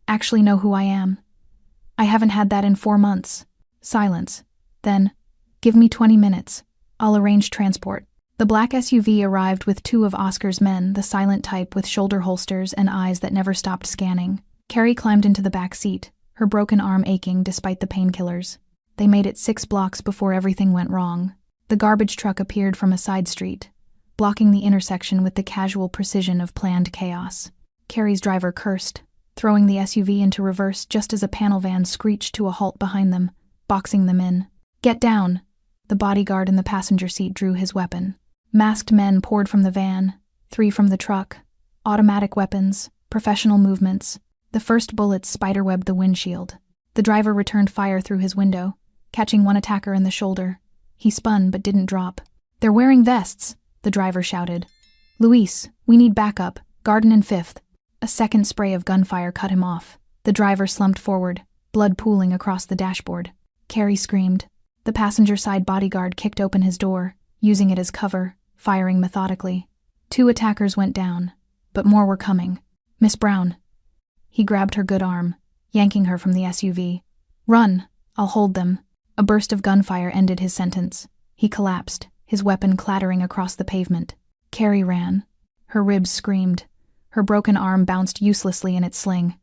Actually know who I am. I haven't had that in 4 months. Silence. Then, give me 20 minutes. I'll arrange transport. The black SUV arrived with 2 of Oscar's men, the silent type with shoulder holsters and eyes that never stopped scanning. Carrie climbed into the back seat, her broken arm aching despite the painkillers. They made it 6 blocks before everything went wrong. The garbage truck appeared from a side street, blocking the intersection with the casual precision of planned chaos. Carrie's driver cursed, throwing the SUV into reverse just as a panel van screeched to a halt behind them, boxing them in. Get down! The bodyguard in the passenger seat drew his weapon. Masked men poured from the van, 3 from the truck. Automatic weapons, professional movements. The first bullets spiderwebbed the windshield. The driver returned fire through his window, catching one attacker in the shoulder. He spun but didn't drop. They're wearing vests, the driver shouted. Luis, we need backup. Garden and 5th. A second spray of gunfire cut him off. The driver slumped forward, blood pooling across the dashboard. Carrie screamed. The passenger side bodyguard kicked open his door, using it as cover, firing methodically. 2 attackers went down, but more were coming. Miss Brown. He grabbed her good arm, yanking her from the SUV. Run, I'll hold them. A burst of gunfire ended his sentence. He collapsed, his weapon clattering across the pavement. Carrie ran. Her ribs screamed. Her broken arm bounced uselessly in its sling.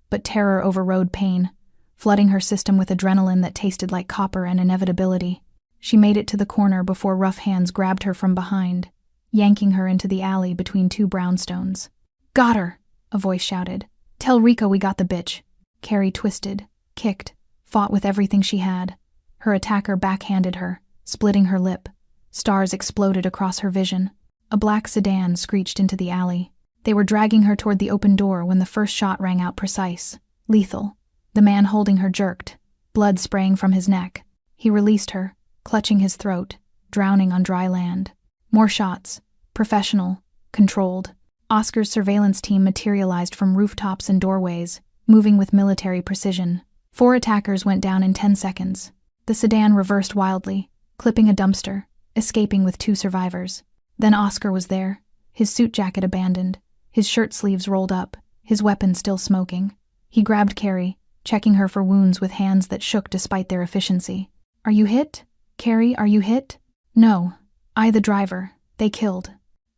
But terror overrode pain, flooding her system with adrenaline that tasted like copper and inevitability. She made it to the corner before rough hands grabbed her from behind, yanking her into the alley between 2 brownstones. Got her, a voice shouted. Tell Rico we got the bitch. Carrie twisted, kicked, fought with everything she had. Her attacker backhanded her, splitting her lip. Stars exploded across her vision. A black sedan screeched into the alley. They were dragging her toward the open door when the first shot rang out precise, lethal. The man holding her jerked, blood spraying from his neck. He released her, clutching his throat, drowning on dry land. More shots, professional, controlled. Oscar's surveillance team materialized from rooftops and doorways, moving with military precision. 4 attackers went down in 10 seconds. The sedan reversed wildly, clipping a dumpster, escaping with 2 survivors. Then Oscar was there, his suit jacket abandoned, his shirt sleeves rolled up, his weapon still smoking. He grabbed Carrie, checking her for wounds with hands that shook despite their efficiency. Are you hit? Carrie, are you hit? No. I the driver. They killed.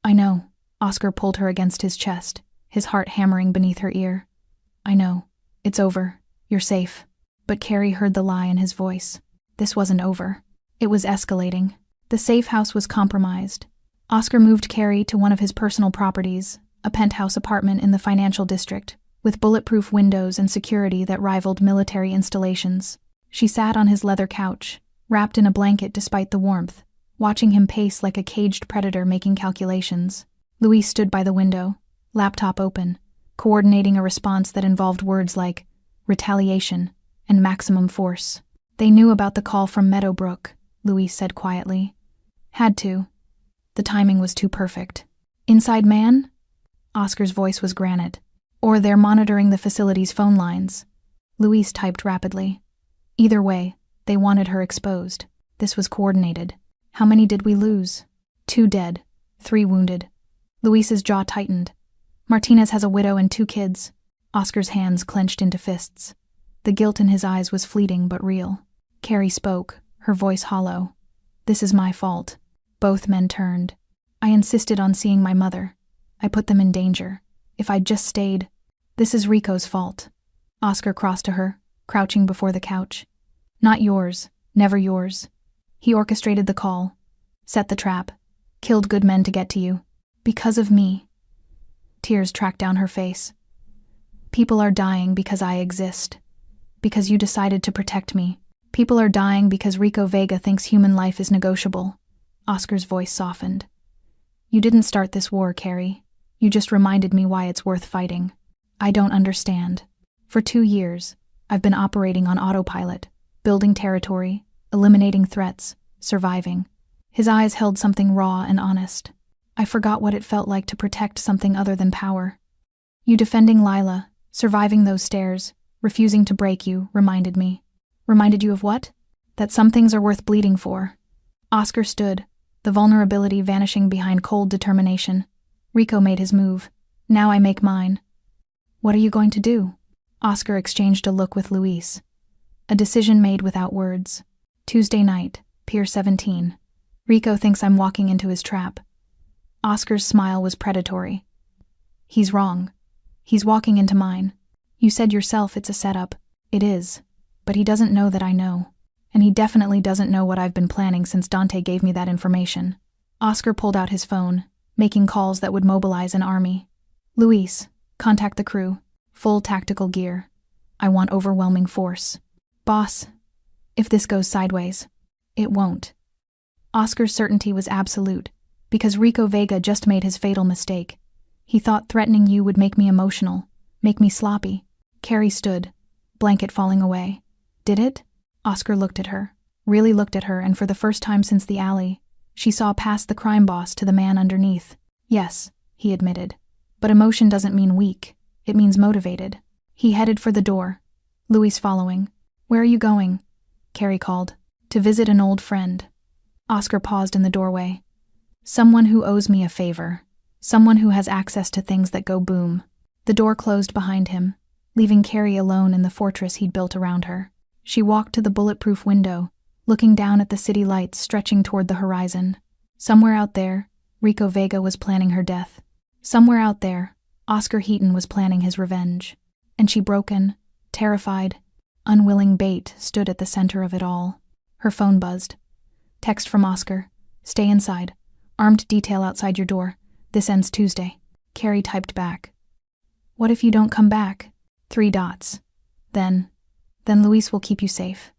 I know. Oscar pulled her against his chest, his heart hammering beneath her ear. I know. It's over. You're safe. But Carrie heard the lie in his voice. This wasn't over. It was escalating. The safe house was compromised. Oscar moved Carrie to one of his personal properties, a penthouse apartment in the financial district, with bulletproof windows and security that rivaled military installations. She sat on his leather couch, wrapped in a blanket despite the warmth, watching him pace like a caged predator making calculations. Luis stood by the window, laptop open, coordinating a response that involved words like retaliation and maximum force. They knew about the call from Meadowbrook, Luis said quietly. Had to. The timing was too perfect. Inside man? Oscar's voice was granite. Or they're monitoring the facility's phone lines. Luis typed rapidly. Either way, they wanted her exposed. This was coordinated. How many did we lose? 2 dead, 3 wounded. Luis's jaw tightened. Martinez has a widow and 2 kids. Oscar's hands clenched into fists. The guilt in his eyes was fleeting but real. Carrie spoke, her voice hollow. This is my fault. Both men turned. I insisted on seeing my mother. I put them in danger. If I'd just stayed. This is Rico's fault. Oscar crossed to her, crouching before the couch. Not yours. Never yours. He orchestrated the call. Set the trap. Killed good men to get to you. Because of me. Tears tracked down her face. People are dying because I exist. Because you decided to protect me. People are dying because Rico Vega thinks human life is negotiable. Oscar's voice softened. You didn't start this war, Carrie. You just reminded me why it's worth fighting. I don't understand. For 2 years, I've been operating on autopilot, building territory, eliminating threats, surviving. His eyes held something raw and honest. I forgot what it felt like to protect something other than power. You defending Lila, surviving those stairs, refusing to break you, reminded me. Reminded you of what? That some things are worth bleeding for. Oscar stood, the vulnerability vanishing behind cold determination. Rico made his move. Now I make mine. What are you going to do? Oscar exchanged a look with Luis. A decision made without words. Tuesday night, Pier 17. Rico thinks I'm walking into his trap. Oscar's smile was predatory. He's wrong. He's walking into mine. You said yourself it's a setup. It is. But he doesn't know that I know. And he definitely doesn't know what I've been planning since Dante gave me that information. Oscar pulled out his phone, making calls that would mobilize an army. Luis, contact the crew. Full tactical gear. I want overwhelming force. Boss, if this goes sideways, it won't. Oscar's certainty was absolute, because Rico Vega just made his fatal mistake. He thought threatening you would make me emotional, make me sloppy. Carrie stood, blanket falling away. Did it? Oscar looked at her, really looked at her, and for the first time since the alley, she saw past the crime boss to the man underneath. Yes, he admitted. But emotion doesn't mean weak. It means motivated. He headed for the door, Louis following. Where are you going? Carrie called. To visit an old friend. Oscar paused in the doorway. Someone who owes me a favor. Someone who has access to things that go boom. The door closed behind him, leaving Carrie alone in the fortress he'd built around her. She walked to the bulletproof window, looking down at the city lights stretching toward the horizon. Somewhere out there, Rico Vega was planning her death. Somewhere out there, Oscar Heaton was planning his revenge. And she, broken, terrified, unwilling bait, stood at the center of it all. Her phone buzzed. Text from Oscar. Stay inside. Armed detail outside your door. This ends Tuesday. Carrie typed back. What if you don't come back? 3 dots. Then Luis will keep you safe.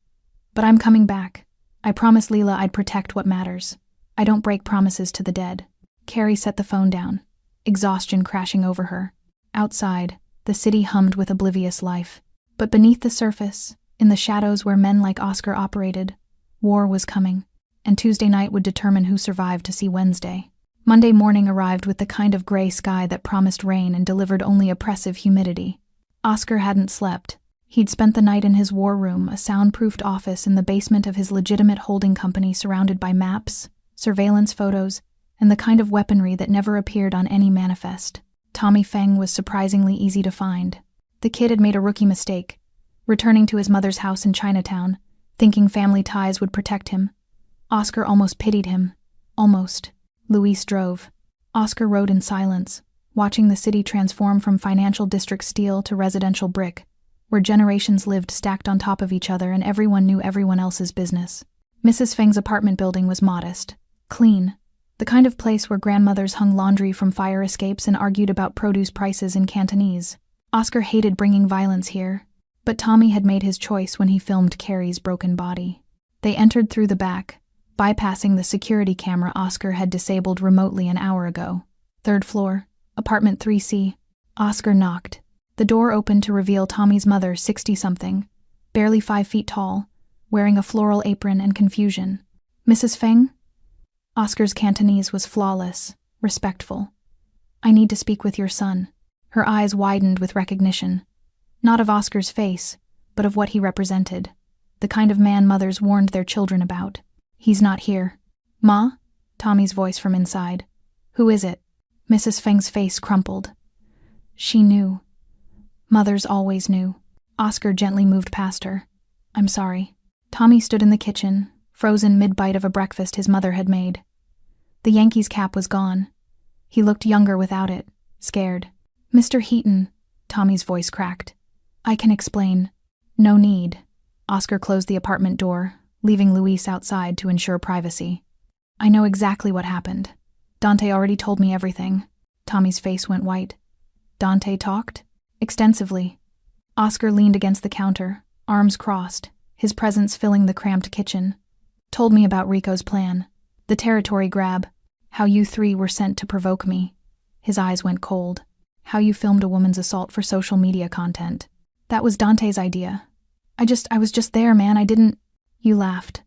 But I'm coming back. I promised Leela I'd protect what matters. I don't break promises to the dead. Carrie set the phone down, exhaustion crashing over her. Outside, the city hummed with oblivious life. But beneath the surface, in the shadows where men like Oscar operated, war was coming, and Tuesday night would determine who survived to see Wednesday. Monday morning arrived with the kind of gray sky that promised rain and delivered only oppressive humidity. Oscar hadn't slept. He'd spent the night in his war room, a soundproofed office in the basement of his legitimate holding company surrounded by maps, surveillance photos, and the kind of weaponry that never appeared on any manifest. Tommy Feng was surprisingly easy to find. The kid had made a rookie mistake, returning to his mother's house in Chinatown, thinking family ties would protect him. Oscar almost pitied him. Almost. Luis drove. Oscar rode in silence, watching the city transform from financial district steel to residential brick, where generations lived stacked on top of each other and everyone knew everyone else's business. Mrs. Feng's apartment building was modest, clean, the kind of place where grandmothers hung laundry from fire escapes and argued about produce prices in Cantonese. Oscar hated bringing violence here, but Tommy had made his choice when he filmed Carrie's broken body. They entered through the back, bypassing the security camera Oscar had disabled remotely an hour ago. 3rd floor, apartment 3C. Oscar knocked. The door opened to reveal Tommy's mother, 60-something, barely 5 feet tall, wearing a floral apron and confusion. Mrs. Feng? Oscar's Cantonese was flawless, respectful. I need to speak with your son. Her eyes widened with recognition. Not of Oscar's face, but of what he represented. The kind of man mothers warned their children about. He's not here. Ma? Tommy's voice from inside. Who is it? Mrs. Feng's face crumpled. She knew. Mothers always knew. Oscar gently moved past her. I'm sorry. Tommy stood in the kitchen, frozen mid-bite of a breakfast his mother had made. The Yankees cap was gone. He looked younger without it, scared. Mr. Heaton, Tommy's voice cracked. I can explain. No need. Oscar closed the apartment door, leaving Luis outside to ensure privacy. I know exactly what happened. Dante already told me everything. Tommy's face went white. Dante talked? Extensively. Oscar leaned against the counter, arms crossed, his presence filling the cramped kitchen. Told me about Rico's plan. The territory grab. How you 3 were sent to provoke me. His eyes went cold. How you filmed a woman's assault for social media content. That was Dante's idea. I was just there, man. I didn't... You laughed.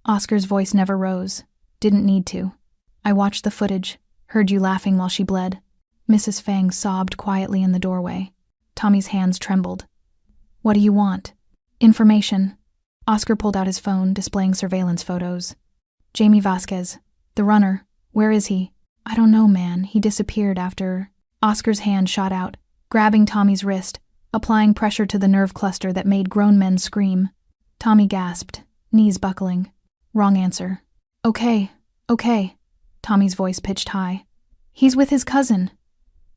Oscar's voice never rose. Didn't need to. I watched the footage, heard you laughing while she bled. Mrs. Feng sobbed quietly in the doorway. Tommy's hands trembled. What do you want? Information. Oscar pulled out his phone, displaying surveillance photos. Jamie Vasquez. The runner. Where is he? I don't know, man. He disappeared after... Oscar's hand shot out, grabbing Tommy's wrist, applying pressure to the nerve cluster that made grown men scream. Tommy gasped, knees buckling. Wrong answer. Okay. Tommy's voice pitched high. He's with his cousin.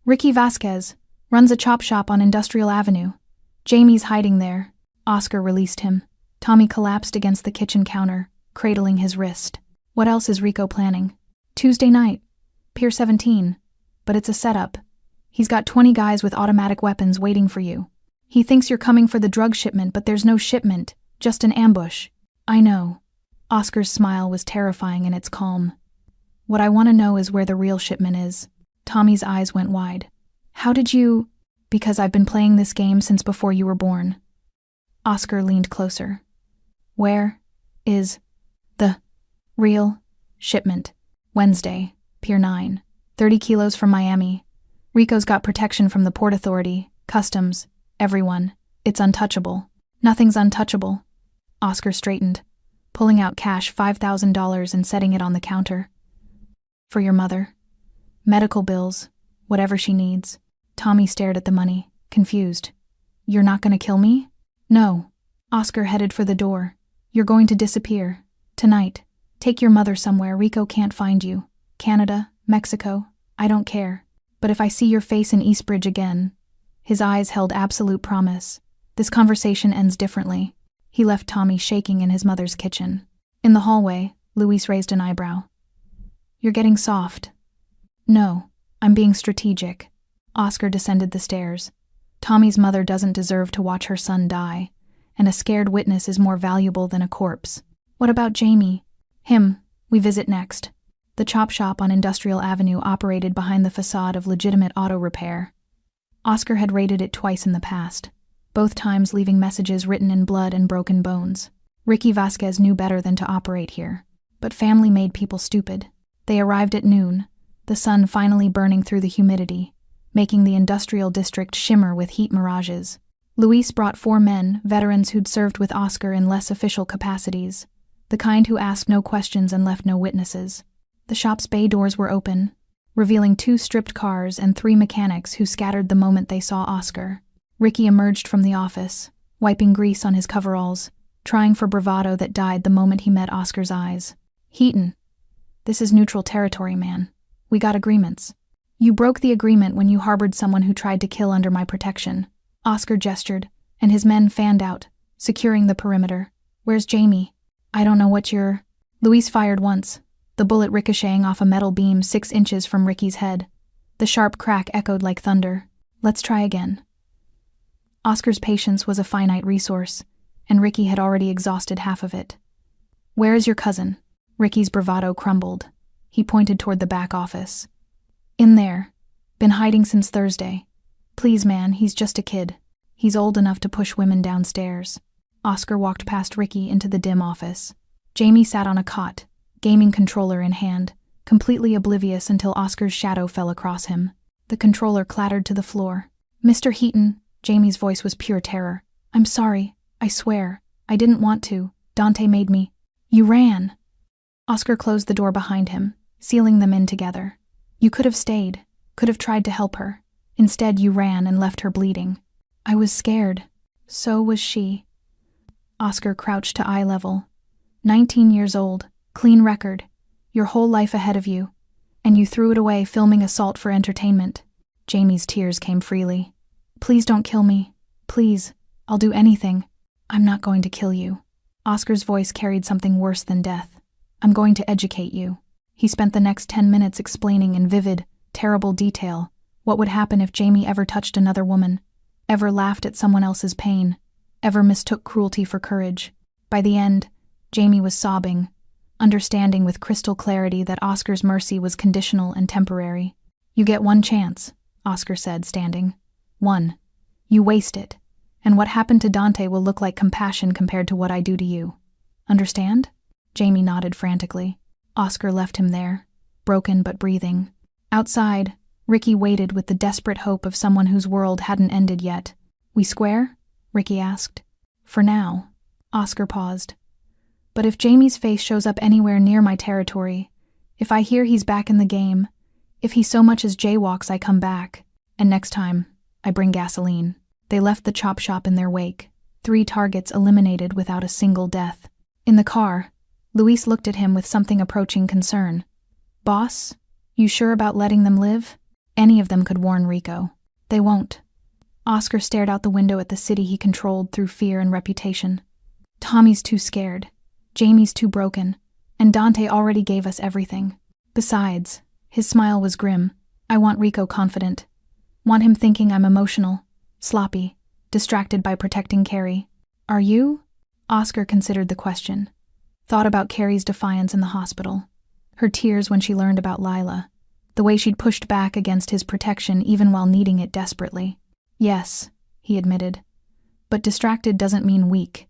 Ricky Vasquez. Runs a chop shop on Industrial Avenue. Jamie's hiding there. Oscar released him. Tommy collapsed against the kitchen counter, cradling his wrist. What else is Rico planning? Tuesday night. Pier 17. But it's a setup. He's got 20 guys with automatic weapons waiting for you. He thinks you're coming for the drug shipment, but there's no shipment, just an ambush. I know. Oscar's smile was terrifying in its calm. What I want to know is where the real shipment is. Tommy's eyes went wide. How did you... Because I've been playing this game since before you were born. Oscar leaned closer. Where is the real shipment? Wednesday, Pier 9. 30 kilos from Miami. Rico's got protection from the Port Authority, Customs, everyone. It's untouchable. Nothing's untouchable. Oscar straightened, pulling out cash $5,000 and setting it on the counter. For your mother. Medical bills, whatever she needs. Tommy stared at the money, confused. You're not gonna kill me? No. Oscar headed for the door. You're going to disappear. Tonight. Take your mother somewhere Rico can't find you. Canada, Mexico, I don't care. But if I see your face in Eastbridge again. His eyes held absolute promise. This conversation ends differently. He left Tommy shaking in his mother's kitchen. In the hallway, Luis raised an eyebrow. You're getting soft. No, I'm being strategic. Oscar descended the stairs. Tommy's mother doesn't deserve to watch her son die, and a scared witness is more valuable than a corpse. What about Jamie? Him, we visit next. The chop shop on Industrial Avenue operated behind the facade of legitimate auto repair. Oscar had raided it twice in the past, both times leaving messages written in blood and broken bones. Ricky Vasquez knew better than to operate here, but family made people stupid. They arrived at noon, the sun finally burning through the humidity, making the industrial district shimmer with heat mirages. Luis brought 4 men, veterans who'd served with Oscar in less official capacities, the kind who asked no questions and left no witnesses. The shop's bay doors were open, revealing 2 stripped cars and 3 mechanics who scattered the moment they saw Oscar. Ricky emerged from the office, wiping grease on his coveralls, trying for bravado that died the moment he met Oscar's eyes. Heaton, this is neutral territory, man. We got agreements. You broke the agreement when you harbored someone who tried to kill under my protection. Oscar gestured, and his men fanned out, securing the perimeter. Where's Jamie? I don't know what you're... Luis fired once, the bullet ricocheting off a metal beam 6 inches from Ricky's head. The sharp crack echoed like thunder. Let's try again. Oscar's patience was a finite resource, and Ricky had already exhausted half of it. Where is your cousin? Ricky's bravado crumbled. He pointed toward the back office. In there. Been hiding since Thursday. Please, man, he's just a kid. He's old enough to push women downstairs. Oscar walked past Ricky into the dim office. Jamie sat on a cot, gaming controller in hand, completely oblivious until Oscar's shadow fell across him. The controller clattered to the floor. Mr. Heaton, Jamie's voice was pure terror. I'm sorry, I swear. I didn't want to. Dante made me. You ran. Oscar closed the door behind him, sealing them in together. You could have stayed, could have tried to help her. Instead, you ran and left her bleeding. I was scared. So was she. Oscar crouched to eye level. 19 years old, clean record, your whole life ahead of you, and you threw it away filming assault for entertainment. Jamie's tears came freely. Please don't kill me. Please, I'll do anything. I'm not going to kill you. Oscar's voice carried something worse than death. I'm going to educate you. He spent the next 10 minutes explaining in vivid, terrible detail what would happen if Jamie ever touched another woman, ever laughed at someone else's pain, ever mistook cruelty for courage. By the end, Jamie was sobbing, understanding with crystal clarity that Oscar's mercy was conditional and temporary. You get 1 chance, Oscar said, standing. 1. You waste it, and what happened to Dante will look like compassion compared to what I do to you. Understand? Jamie nodded frantically. Oscar left him there, broken but breathing. Outside, Ricky waited with the desperate hope of someone whose world hadn't ended yet. We square? Ricky asked. For now. Oscar paused. But if Jamie's face shows up anywhere near my territory, if I hear he's back in the game, if he so much as jaywalks, I come back. And next time, I bring gasoline. They left the chop shop in their wake, 3 targets eliminated without a single death. In the car, Luis looked at him with something approaching concern. Boss, you sure about letting them live? Any of them could warn Rico. They won't. Oscar stared out the window at the city he controlled through fear and reputation. Tommy's too scared. Jamie's too broken. And Dante already gave us everything. Besides, his smile was grim. I want Rico confident. Want him thinking I'm emotional, sloppy, distracted by protecting Carrie. Are you? Oscar considered the question. Thought about Carrie's defiance in the hospital. Her tears when she learned about Lila. The way she'd pushed back against his protection even while needing it desperately. Yes, he admitted. But distracted doesn't mean weak.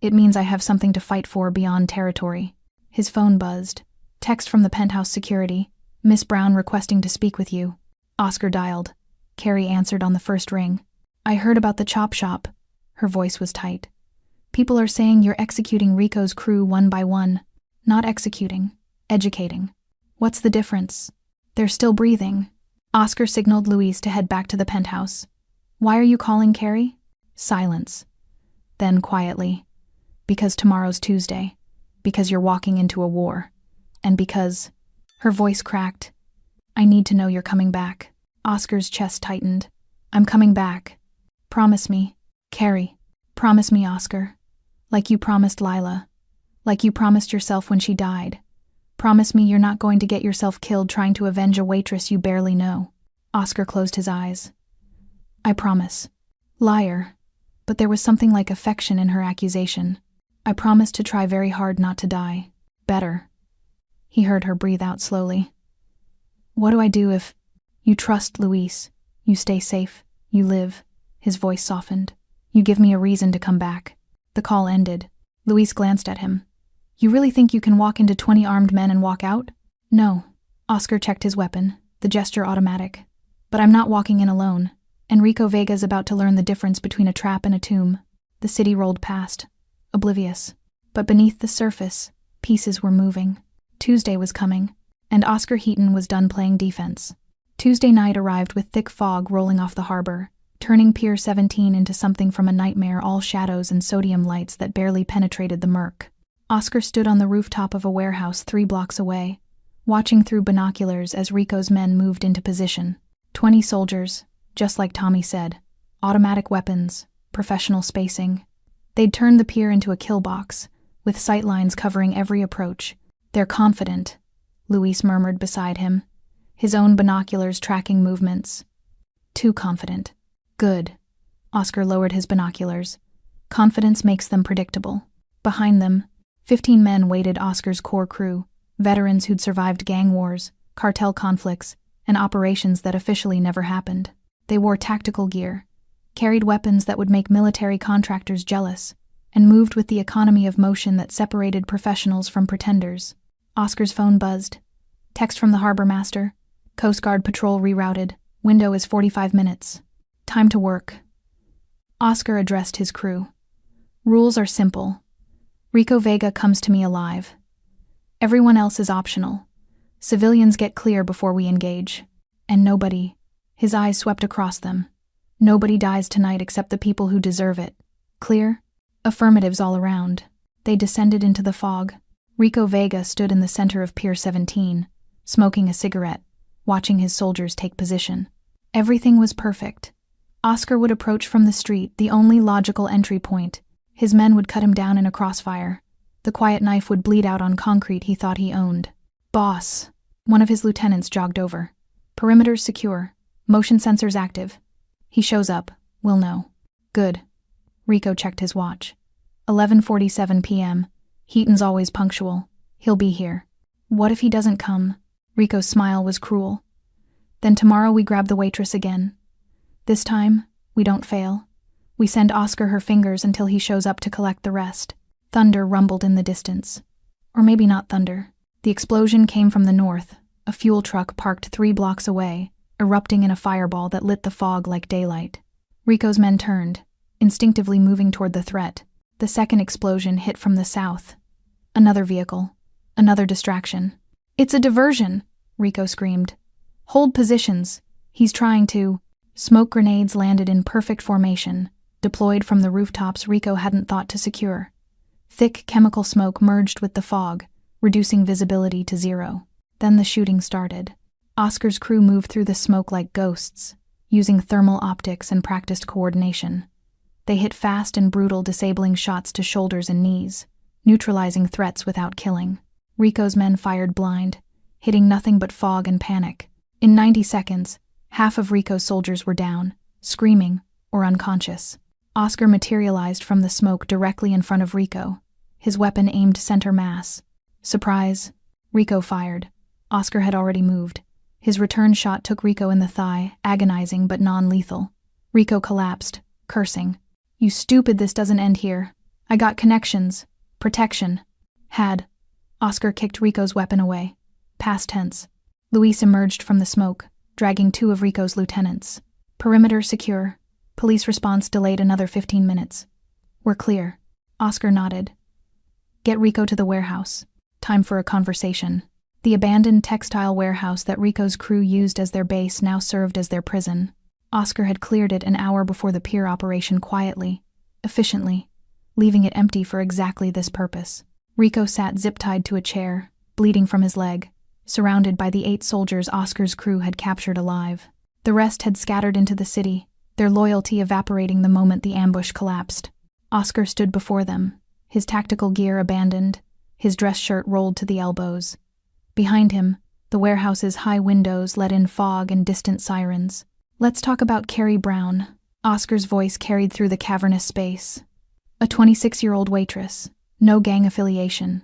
It means I have something to fight for beyond territory. His phone buzzed. Text from the penthouse security. Miss Brown requesting to speak with you. Oscar dialed. Carrie answered on the first ring. I heard about the chop shop. Her voice was tight. People are saying you're executing Rico's crew one by one. Not executing. Educating. What's the difference? They're still breathing. Oscar signaled Luis to head back to the penthouse. Why are you calling, Carrie? Silence. Then quietly. Because tomorrow's Tuesday. Because you're walking into a war. And because... Her voice cracked. I need to know you're coming back. Oscar's chest tightened. I'm coming back. Promise me. Carrie. Promise me, Oscar. Like you promised Lila. Like you promised yourself when she died. Promise me you're not going to get yourself killed trying to avenge a waitress you barely know. Oscar closed his eyes. I promise. Liar. But there was something like affection in her accusation. I promised to try very hard not to die. Better. He heard her breathe out slowly. What do I do if... You trust Luis. You stay safe. You live. His voice softened. You give me a reason to come back. The call ended. Luis glanced at him. You really think you can walk into 20 armed men and walk out? No. Oscar checked his weapon, the gesture automatic. But I'm not walking in alone. Enrico Vega's about to learn the difference between a trap and a tomb. The city rolled past, oblivious. But beneath the surface, pieces were moving. Tuesday was coming, and Oscar Heaton was done playing defense. Tuesday night arrived with thick fog rolling off the harbor, turning Pier 17 into something from a nightmare, all shadows and sodium lights that barely penetrated the murk. Oscar stood on the rooftop of a warehouse 3 blocks away, watching through binoculars as Rico's men moved into position. 20 soldiers, just like Tommy said. Automatic weapons, professional spacing. They'd turned the pier into a kill box, with sight lines covering every approach. They're confident, Luis murmured beside him, his own binoculars tracking movements. Too confident. Good. Oscar lowered his binoculars. Confidence makes them predictable. Behind them, 15 men waited Oscar's core crew, veterans who'd survived gang wars, cartel conflicts, and operations that officially never happened. They wore tactical gear, carried weapons that would make military contractors jealous, and moved with the economy of motion that separated professionals from pretenders. Oscar's phone buzzed. Text from the harbor master. Coast Guard patrol rerouted. Window is 45 minutes. Time to work. Oscar addressed his crew. Rules are simple. Rico Vega comes to me alive. Everyone else is optional. Civilians get clear before we engage. And nobody... His eyes swept across them. Nobody dies tonight except the people who deserve it. Clear? Affirmatives all around. They descended into the fog. Rico Vega stood in the center of Pier 17, smoking a cigarette, watching his soldiers take position. Everything was perfect. Oscar would approach from the street, the only logical entry point. His men would cut him down in a crossfire. The quiet knife would bleed out on concrete he thought he owned. Boss. One of his lieutenants jogged over. Perimeters secure. Motion sensors active. He shows up. We'll know. Good. Rico checked his watch. 11:47 p.m. Heaton's always punctual. He'll be here. What if he doesn't come? Rico's smile was cruel. Then tomorrow we grab the waitress again. This time, we don't fail. We send Oscar her fingers until he shows up to collect the rest. Thunder rumbled in the distance. Or maybe not thunder. The explosion came from the north, a fuel truck parked 3 blocks away, erupting in a fireball that lit the fog like daylight. Rico's men turned, instinctively moving toward the threat. The second explosion hit from the south. Another vehicle. Another distraction. It's a diversion, Rico screamed. Hold positions. He's trying to... Smoke grenades landed in perfect formation, deployed from the rooftops Rico hadn't thought to secure. Thick chemical smoke merged with the fog, reducing visibility to 0. Then the shooting started. Oscar's crew moved through the smoke like ghosts, using thermal optics and practiced coordination. They hit fast and brutal, disabling shots to shoulders and knees, neutralizing threats without killing. Rico's men fired blind, hitting nothing but fog and panic. In 90 seconds, half of Rico's soldiers were down, screaming, or unconscious. Oscar materialized from the smoke directly in front of Rico, his weapon aimed center mass. Surprise. Rico fired. Oscar had already moved. His return shot took Rico in the thigh, agonizing but non-lethal. Rico collapsed, cursing. You stupid, this doesn't end here. I got connections. Protection. Had. Oscar kicked Rico's weapon away. Past tense. Luis emerged from the smoke, dragging 2 of Rico's lieutenants. Perimeter secure. Police response delayed another 15 minutes. We're clear. Oscar nodded. Get Rico to the warehouse. Time for a conversation. The abandoned textile warehouse that Rico's crew used as their base now served as their prison. Oscar had cleared it an hour before the pier operation quietly, efficiently, leaving it empty for exactly this purpose. Rico sat zip-tied to a chair, bleeding from his leg, surrounded by the 8 soldiers Oscar's crew had captured alive. The rest had scattered into the city, their loyalty evaporating the moment the ambush collapsed. Oscar stood before them, his tactical gear abandoned, his dress shirt rolled to the elbows. Behind him, the warehouse's high windows let in fog and distant sirens. Let's talk about Carrie Brown. Oscar's voice carried through the cavernous space. A 26-year-old waitress, no gang affiliation,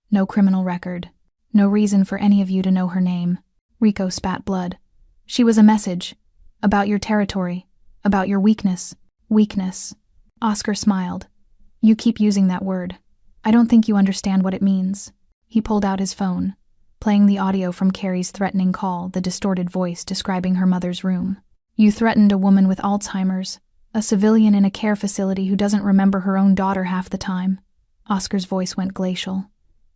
no criminal record, no reason for any of you to know her name. Rico spat blood. She was a message. About your territory. About your weakness. Weakness. Oscar smiled. You keep using that word. I don't think you understand what it means. He pulled out his phone, playing the audio from Carrie's threatening call, the distorted voice describing her mother's room. You threatened a woman with Alzheimer's, a civilian in a care facility who doesn't remember her own daughter half the time. Oscar's voice went glacial.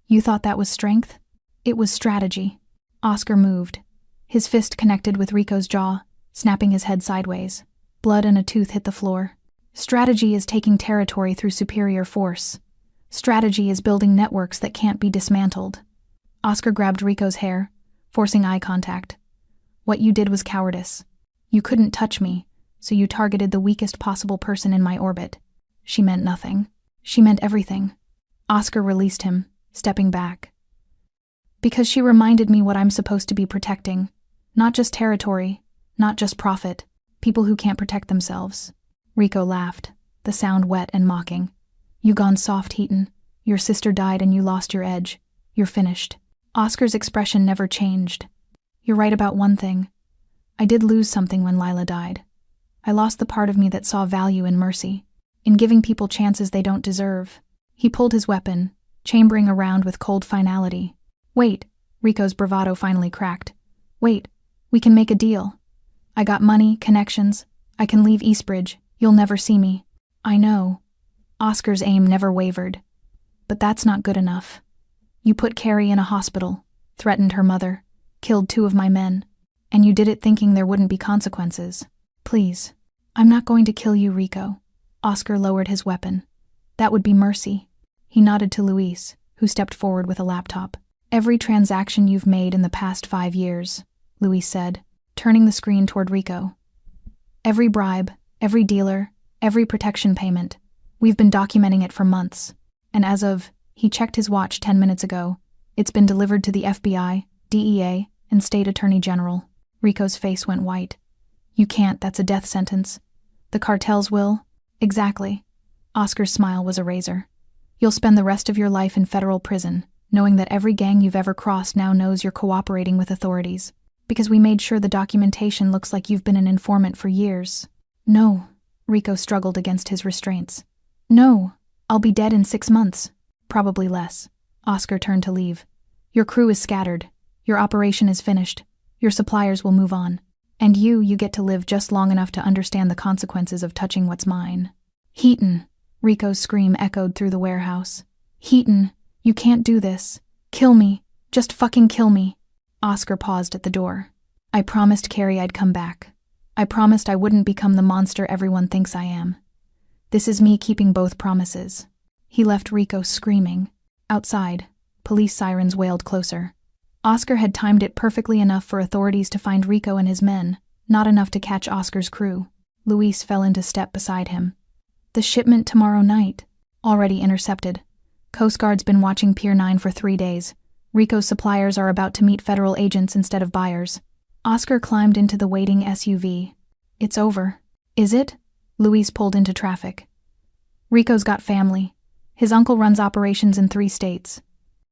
You thought that was strength? It was strategy. Oscar moved. His fist connected with Rico's jaw, snapping his head sideways. Blood and a tooth hit the floor. Strategy is taking territory through superior force. Strategy is building networks that can't be dismantled. Oscar grabbed Rico's hair, forcing eye contact. What you did was cowardice. You couldn't touch me, so you targeted the weakest possible person in my orbit. She meant nothing. She meant everything. Oscar released him, stepping back. Because she reminded me what I'm supposed to be protecting. Not just territory, not just profit. People who can't protect themselves. Rico laughed, the sound wet and mocking. You gone soft, Heaton. Your sister died and you lost your edge. You're finished. Oscar's expression never changed. You're right about one thing. I did lose something when Lila died. I lost the part of me that saw value in mercy, in giving people chances they don't deserve. He pulled his weapon, chambering around with cold finality. Wait, Rico's bravado finally cracked. Wait, we can make a deal. I got money, connections. I can leave Eastbridge. You'll never see me. I know. Oscar's aim never wavered. But that's not good enough. You put Carrie in a hospital, threatened her mother, killed 2 of my men, and you did it thinking there wouldn't be consequences. Please, I'm not going to kill you, Rico. Oscar lowered his weapon. That would be mercy. He nodded to Luis, who stepped forward with a laptop. Every transaction you've made in the past 5 years, Luis said, turning the screen toward Rico. Every bribe, every dealer, every protection payment. We've been documenting it for months. And as of, he checked his watch 10 minutes ago, it's been delivered to the FBI, DEA, and State Attorney General. Rico's face went white. You can't, that's a death sentence. The cartels will? Exactly. Oscar's smile was a razor. You'll spend the rest of your life in federal prison, knowing that every gang you've ever crossed now knows you're cooperating with authorities. Because we made sure the documentation looks like you've been an informant for years. No. Rico struggled against his restraints. No. I'll be dead in 6 months. Probably less. Oscar turned to leave. Your crew is scattered. Your operation is finished. Your suppliers will move on. And you get to live just long enough to understand the consequences of touching what's mine. Heaton. Rico's scream echoed through the warehouse. Heaton, you can't do this. Kill me. Just fucking kill me. Oscar paused at the door. I promised Carrie I'd come back. I promised I wouldn't become the monster everyone thinks I am. This is me keeping both promises. He left Rico screaming. Outside, police sirens wailed closer. Oscar had timed it perfectly enough for authorities to find Rico and his men, not enough to catch Oscar's crew. Luis fell into step beside him. The shipment tomorrow night. Already intercepted. Coast Guard's been watching Pier 9 for 3 days. Rico's suppliers are about to meet federal agents instead of buyers. Oscar climbed into the waiting SUV. It's over. Is it? Luis pulled into traffic. Rico's got family. His uncle runs operations in 3 states.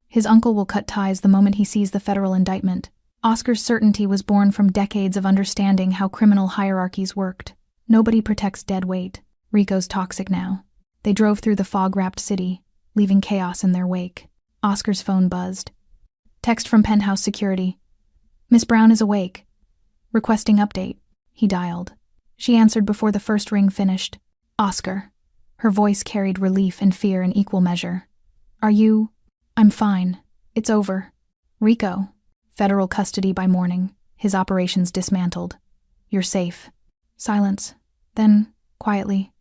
His uncle will cut ties the moment he sees the federal indictment. Oscar's certainty was born from decades of understanding how criminal hierarchies worked. Nobody protects dead weight. Rico's toxic now. They drove through the fog-wrapped city, leaving chaos in their wake. Oscar's phone buzzed. Text from Penthouse Security. Miss Brown is awake. Requesting update. He dialed. She answered before the first ring finished. Oscar. Her voice carried relief and fear in equal measure. Are you? I'm fine. It's over. Rico. Federal custody by morning. His operations dismantled. You're safe. Silence. Then, quietly.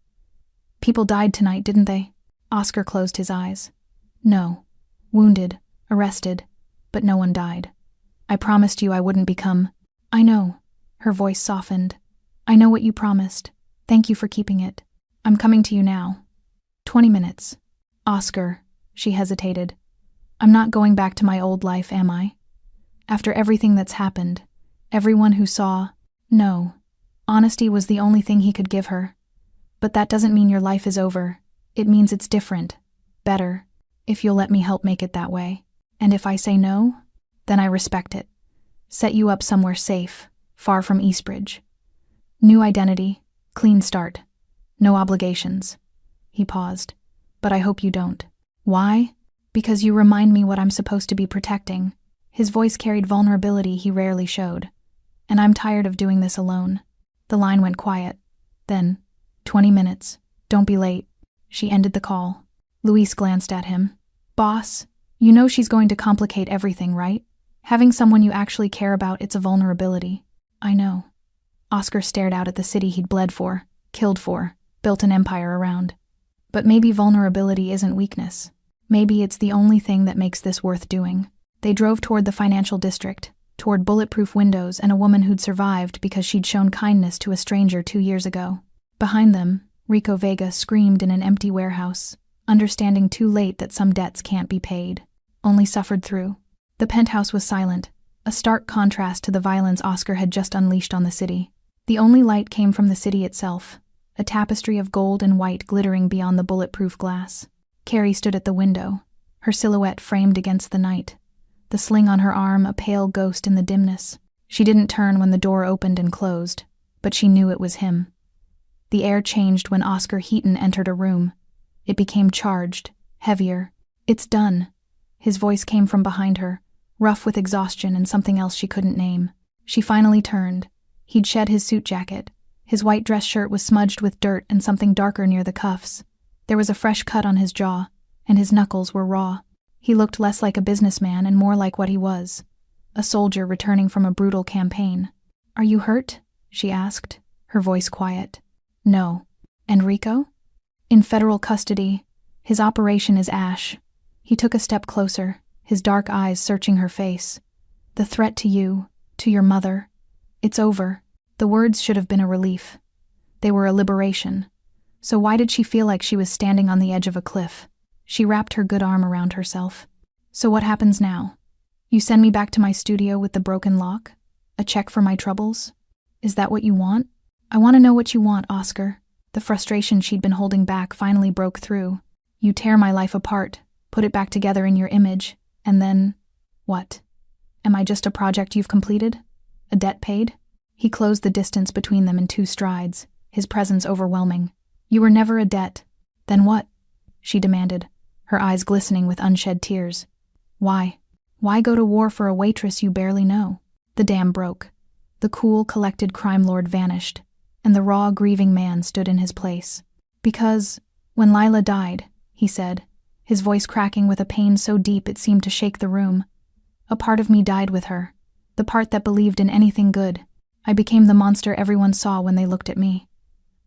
People died tonight, didn't they? Oscar closed his eyes. No. Wounded. Arrested. But no one died. I promised you I wouldn't become. I know. Her voice softened. I know what you promised. Thank you for keeping it. I'm coming to you now. 20 minutes. Oscar. She hesitated. I'm not going back to my old life, am I? After everything that's happened, everyone who saw, no. Honesty was the only thing he could give her. But that doesn't mean your life is over. It means it's different. Better. If you'll let me help make it that way. And if I say no, then I respect it. Set you up somewhere safe, far from Eastbridge. New identity, clean start. No obligations. He paused. But I hope you don't. Why? Because you remind me what I'm supposed to be protecting. His voice carried vulnerability he rarely showed. And I'm tired of doing this alone. The line went quiet. Then, 20 minutes. Don't be late. She ended the call. Luis glanced at him. Boss, you know she's going to complicate everything, right? Having someone you actually care about, it's a vulnerability. I know. Oscar stared out at the city he'd bled for, killed for, built an empire around. But maybe vulnerability isn't weakness. Maybe it's the only thing that makes this worth doing. They drove toward the financial district, toward bulletproof windows and a woman who'd survived because she'd shown kindness to a stranger 2 years ago. Behind them, Rico Vega screamed in an empty warehouse, understanding too late that some debts can't be paid, only suffered through. The penthouse was silent, a stark contrast to the violence Oscar had just unleashed on the city. The only light came from the city itself, a tapestry of gold and white glittering beyond the bulletproof glass. Carrie stood at the window, her silhouette framed against the night, the sling on her arm a pale ghost in the dimness. She didn't turn when the door opened and closed, but she knew it was him. The air changed when Oscar Heaton entered a room. It became charged, heavier. It's done. His voice came from behind her, rough with exhaustion and something else she couldn't name. She finally turned. He'd shed his suit jacket. His white dress shirt was smudged with dirt and something darker near the cuffs. There was a fresh cut on his jaw, and his knuckles were raw. He looked less like a businessman and more like what he was, a soldier returning from a brutal campaign. Are you hurt? She asked, her voice quiet. No. Enrico? In federal custody. His operation is ash. He took a step closer, his dark eyes searching her face. The threat to you, to your mother. It's over. The words should have been a relief. They were a liberation. So why did she feel like she was standing on the edge of a cliff? She wrapped her good arm around herself. So what happens now? You send me back to my studio with the broken lock? A check for my troubles? Is that what you want? I want to know what you want, Oscar. The frustration she'd been holding back finally broke through. You tear my life apart, put it back together in your image, and then... what? Am I just a project you've completed? A debt paid? He closed the distance between them in 2 strides, his presence overwhelming. You were never a debt. Then what? She demanded, her eyes glistening with unshed tears. Why? Why go to war for a waitress you barely know? The dam broke. The cool, collected crime lord vanished, and the raw, grieving man stood in his place. Because, when Lila died, he said, his voice cracking with a pain so deep it seemed to shake the room, a part of me died with her, the part that believed in anything good. I became the monster everyone saw when they looked at me.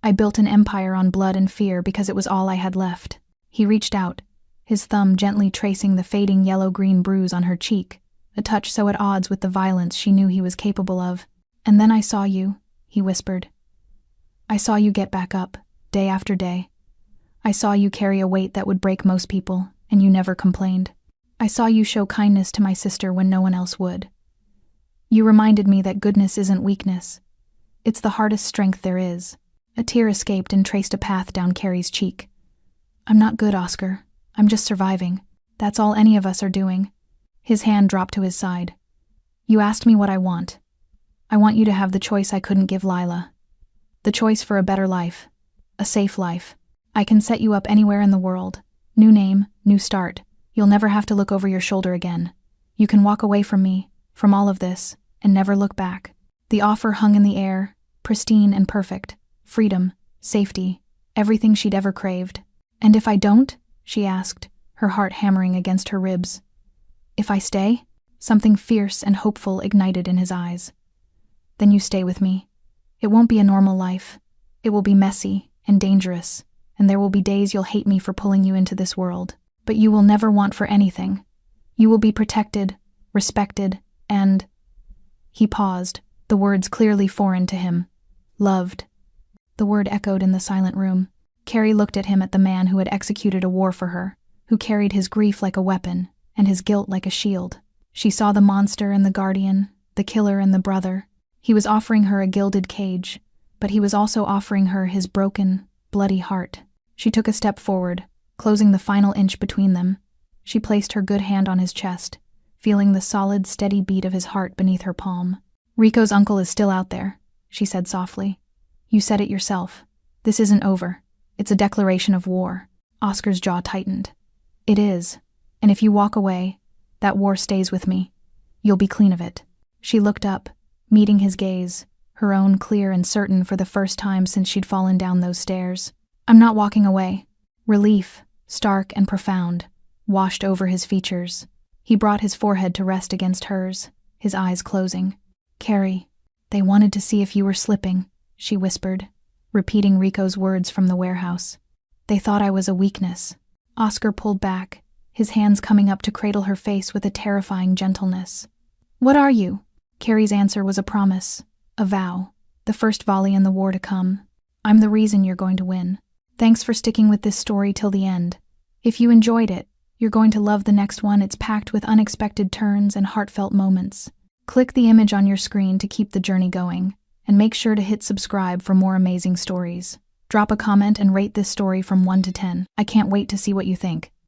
I built an empire on blood and fear because it was all I had left. He reached out, his thumb gently tracing the fading yellow-green bruise on her cheek, a touch so at odds with the violence she knew he was capable of. And then I saw you, he whispered. I saw you get back up, day after day. I saw you carry a weight that would break most people, and you never complained. I saw you show kindness to my sister when no one else would. You reminded me that goodness isn't weakness. It's the hardest strength there is. A tear escaped and traced a path down Carrie's cheek. I'm not good, Oscar. I'm just surviving. That's all any of us are doing. His hand dropped to his side. You asked me what I want. I want you to have the choice I couldn't give Lila. The choice for a better life. A safe life. I can set you up anywhere in the world. New name, new start. You'll never have to look over your shoulder again. You can walk away from me, from all of this, and never look back. The offer hung in the air, pristine and perfect. Freedom, safety, everything she'd ever craved. "And if I don't?" she asked, her heart hammering against her ribs. "If I stay?" Something fierce and hopeful ignited in his eyes. "Then you stay with me. It won't be a normal life. It will be messy and dangerous, and there will be days you'll hate me for pulling you into this world. But you will never want for anything. You will be protected, respected, and—" He paused, the words clearly foreign to him. "Loved." The word echoed in the silent room. Carrie looked at him, at the man who had executed a war for her, who carried his grief like a weapon, and his guilt like a shield. She saw the monster and the guardian, the killer and the brother. He was offering her a gilded cage, but he was also offering her his broken, bloody heart. She took a step forward, closing the final inch between them. She placed her good hand on his chest, feeling the solid, steady beat of his heart beneath her palm. "Rico's uncle is still out there," she said softly. "You said it yourself. This isn't over. It's a declaration of war." Oscar's jaw tightened. "It is. And if you walk away, that war stays with me. You'll be clean of it." She looked up, meeting his gaze, her own clear and certain for the first time since she'd fallen down those stairs. "I'm not walking away." Relief, stark and profound, washed over his features. He brought his forehead to rest against hers, his eyes closing. "Carrie, they wanted to see if you were slipping," she whispered, repeating Rico's words from the warehouse. "They thought I was a weakness." Oscar pulled back, his hands coming up to cradle her face with a terrifying gentleness. "What are you?" Carrie's answer was a promise, a vow, the first volley in the war to come. "I'm the reason you're going to win. Thanks for sticking with this story till the end. If you enjoyed it, you're going to love the next one. It's packed with unexpected turns and heartfelt moments. Click the image on your screen to keep the journey going, and make sure to hit subscribe for more amazing stories. Drop a comment and rate this story from 1 to 10. I can't wait to see what you think.